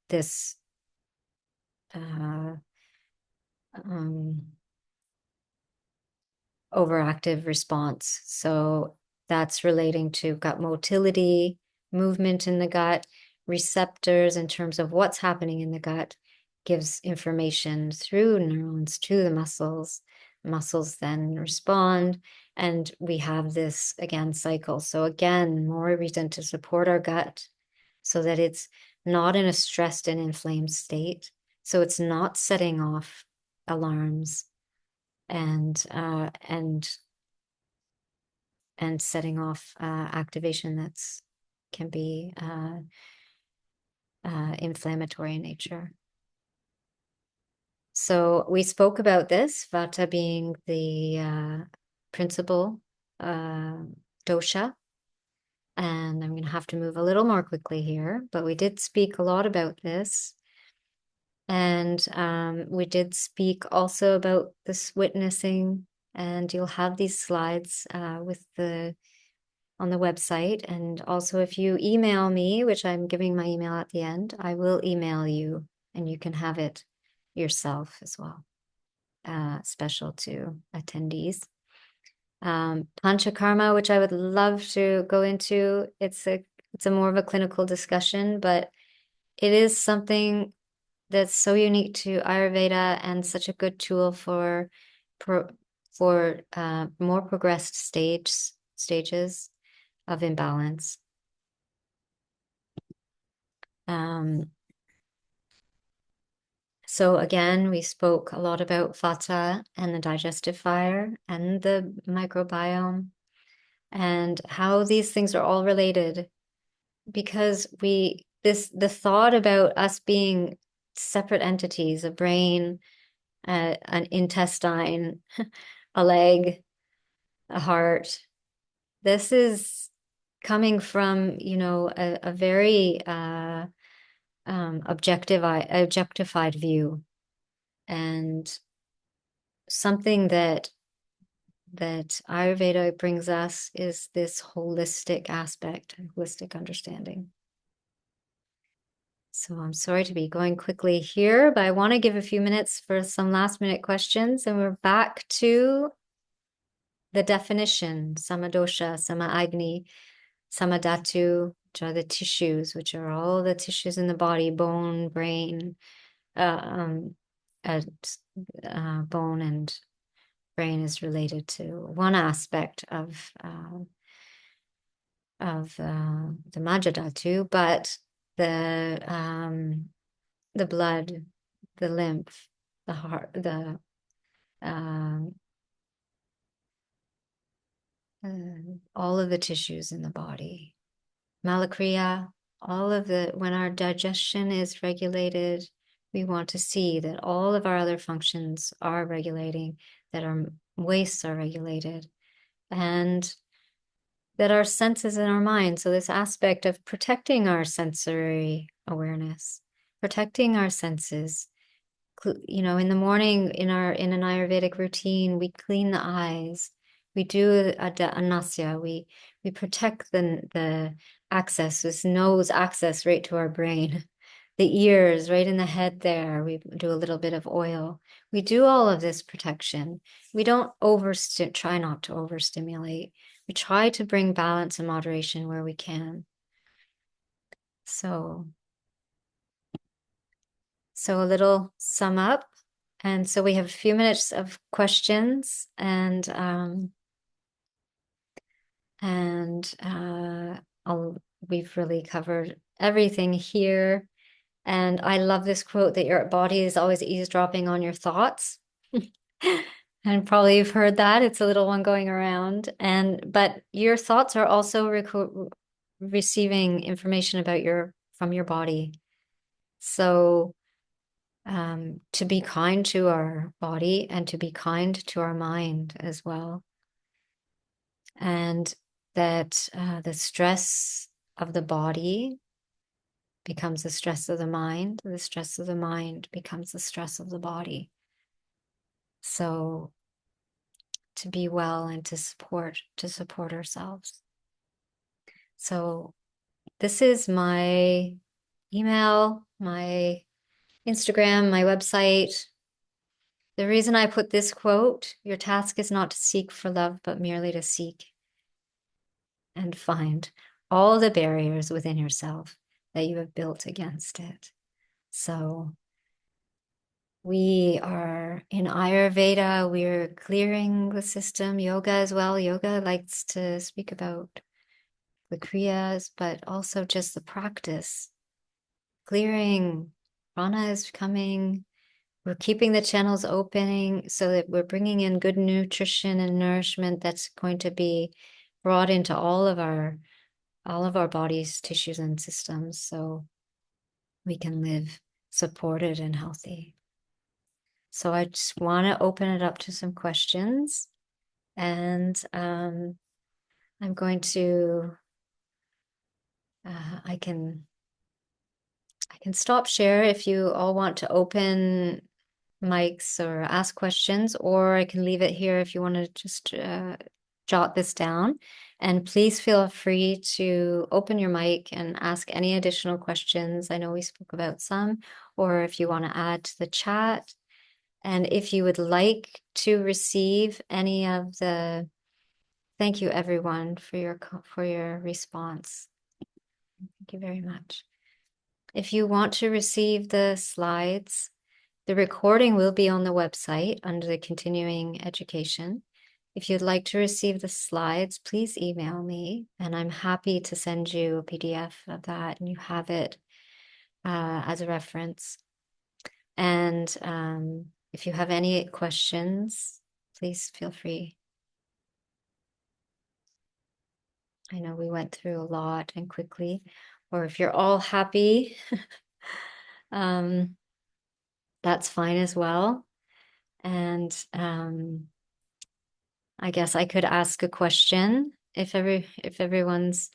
this uh, um, overactive response. So that's relating to gut motility, movement in the gut, receptors in terms of what's happening in the gut, gives information through neurons to the muscles. Muscles then respond, and we have this again cycle. So again, more reason to support our gut so that it's not in a stressed and inflamed state. So it's not setting off alarms and setting off activation that's can be inflammatory in nature. So we spoke about this, Vata being the principal dosha. And I'm going to have to move a little more quickly here, but we did speak a lot about this. And we did speak also about this witnessing, and you'll have these slides on the website. And also, if you email me, which I'm giving my email at the end, I will email you and you can have it yourself as well, special to attendees. Panchakarma, which I would love to go into. It's a more of a clinical discussion, but it is something that's so unique to Ayurveda and such a good tool for more progressed stages of imbalance. So again, we spoke a lot about Vata and the digestive fire and the microbiome and how these things are all related, because the thought about us being separate entities, a brain, an intestine, a leg, a heart. This is coming from, a very objectified view, and something that Ayurveda brings us is this holistic aspect, holistic understanding. So I'm sorry to be going quickly here, but I want to give a few minutes for some last minute questions, and we're back to the definition, samadosha, sama-agni, samadhatu, which are the tissues, which are all the tissues in the body, bone, brain, uh, um, uh, bone and brain is related to one aspect of the Majjadhatu, but the blood, the lymph, the heart, um, all of the tissues in the body, Malakriya, when our digestion is regulated, we want to see that all of our other functions are regulating, that our wastes are regulated, and that our senses and our mind. So this aspect of protecting our sensory awareness, protecting our senses. In the morning in an Ayurvedic routine, we clean the eyes. We do a anasya. We protect the access, this nose access right to our brain. The ears right in the head there. We do a little bit of oil. We do all of this protection. We don't try not to overstimulate. We try to bring balance and moderation where we can. So a little sum up. And so we have a few minutes of questions and we've really covered everything here. And I love this quote that your body is always eavesdropping on your thoughts. And probably you've heard that. It's a little one going around. But your thoughts are also receiving information from your body. So to be kind to our body and to be kind to our mind as well. And that the stress of the body becomes the stress of the mind becomes the stress of the body. So to be well and to support ourselves. So this is my email, my Instagram, my website. The reason I put this quote, your task is not to seek for love, but merely to seek and find all the barriers within yourself that you have built against it. So we are in Ayurveda, we're clearing the system, yoga as well. Yoga likes to speak about the kriyas, but also just the practice. Clearing, prana is coming. We're keeping the channels opening so that we're bringing in good nutrition and nourishment that's going to be brought into all of our bodies, tissues, and systems, so we can live supported and healthy. So I just want to open it up to some questions, and I'm going to I can stop share if you all want to open mics or ask questions, or I can leave it here if you want to just jot this down. And please feel free to open your mic and ask any additional questions. I know we spoke about some, or if you want to add to the chat. And if you would like to receive any of the, thank you everyone for your response. Thank you very much. If you want to receive the slides, the recording will be on the website under the continuing education. If you'd like to receive the slides, please email me, and I'm happy to send you a PDF of that, and you have it as a reference. And if you have any questions, please feel free. I know we went through a lot and quickly, or if you're all happy, that's fine as well. And I guess I could ask a question if everyone's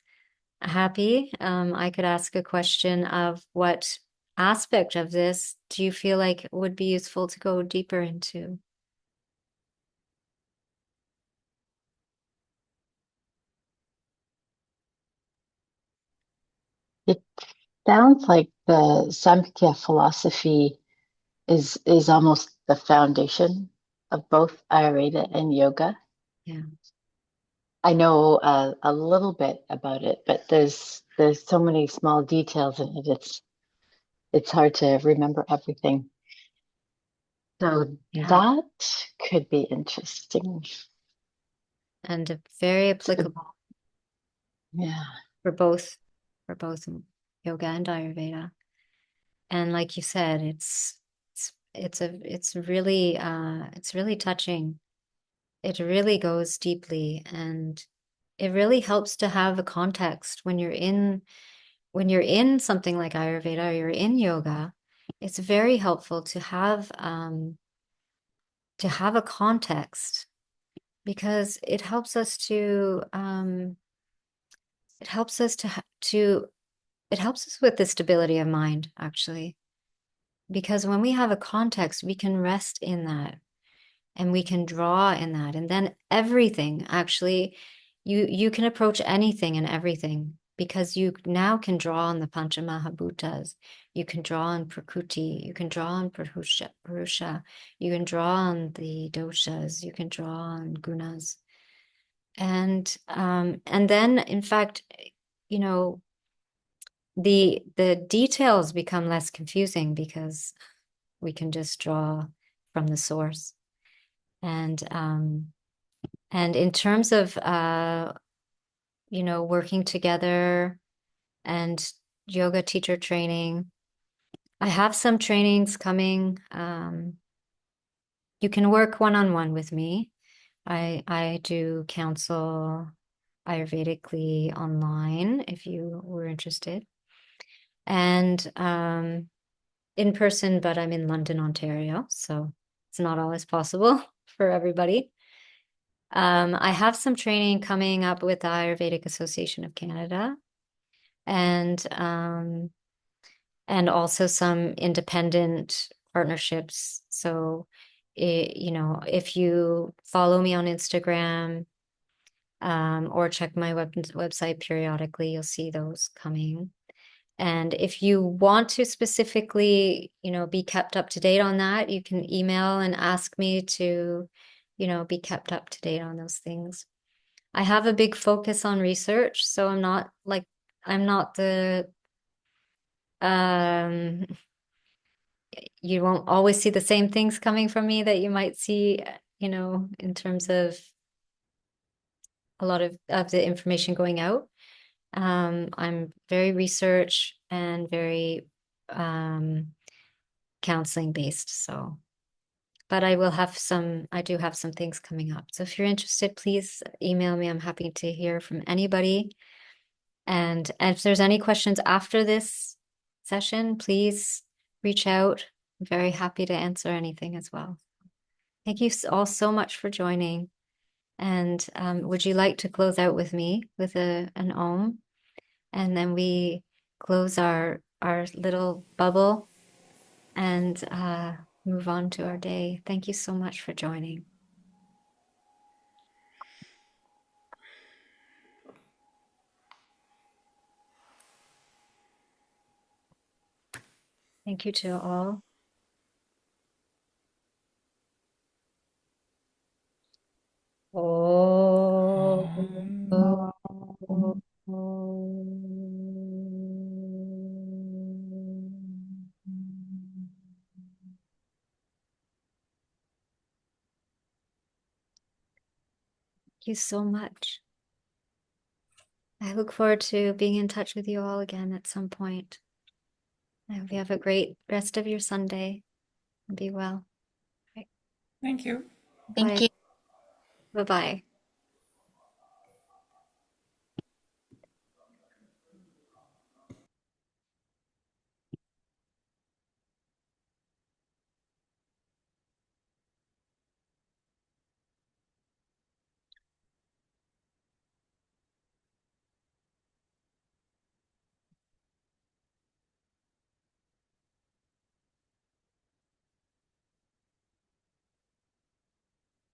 happy. I could ask a question of what aspect of this do you feel like would be useful to go deeper into? It sounds like the Samkhya philosophy is almost the foundation of both Ayurveda and yoga. Yeah. I know a little bit about it, but there's so many small details in it. It's hard to remember everything. So Yeah. that could be interesting. And very To- applicable yeah. for both for both yoga and Ayurveda. And like you said, it's really touching. It really goes deeply, and it really helps to have a context when you're in something like Ayurveda or you're in yoga. It's very helpful to have a context because it helps us to it helps us with the stability of mind, actually, because when we have a context, we can rest in that and we can draw in that. And then everything, actually, you can approach anything and everything because you now can draw on the Panchamahabhutas. You can draw on Prakriti. You can draw on Purusha. You can draw on the doshas. You can draw on gunas. And then, in fact, you know, the details become less confusing because we can just draw from the source. And and in terms of working together and yoga teacher training, I have some trainings coming. You can work one-on-one with me. I do counsel Ayurvedically online if you were interested. And in person, but I'm in London, Ontario, so it's not always possible for everybody. I have some training coming up with the Ayurvedic Association of Canada, and also some independent partnerships. So, if you follow me on Instagram, or check my website periodically, you'll see those coming. And if you want to specifically, be kept up to date on that, you can email and ask me to, be kept up to date on those things. I have a big focus on research, so I'm not the um you won't always see the same things coming from me that you might see, in terms of a lot of the information going out. I'm very research and very counseling based. So, but I do have some things coming up. So if you're interested, please email me. I'm happy to hear from anybody. And if there's any questions after this session, please reach out. I'm very happy to answer anything as well. Thank you all so much for joining. And would you like to close out with me with an Om? And then we close our little bubble and move on to our day. Thank you so much for joining. Thank you to all. Oh, oh, oh, Thank you so much. I look forward to being in touch with you all again at some point. I hope you have a great rest of your Sunday and be well. Thank you. Thank Bye. you. Bye-bye.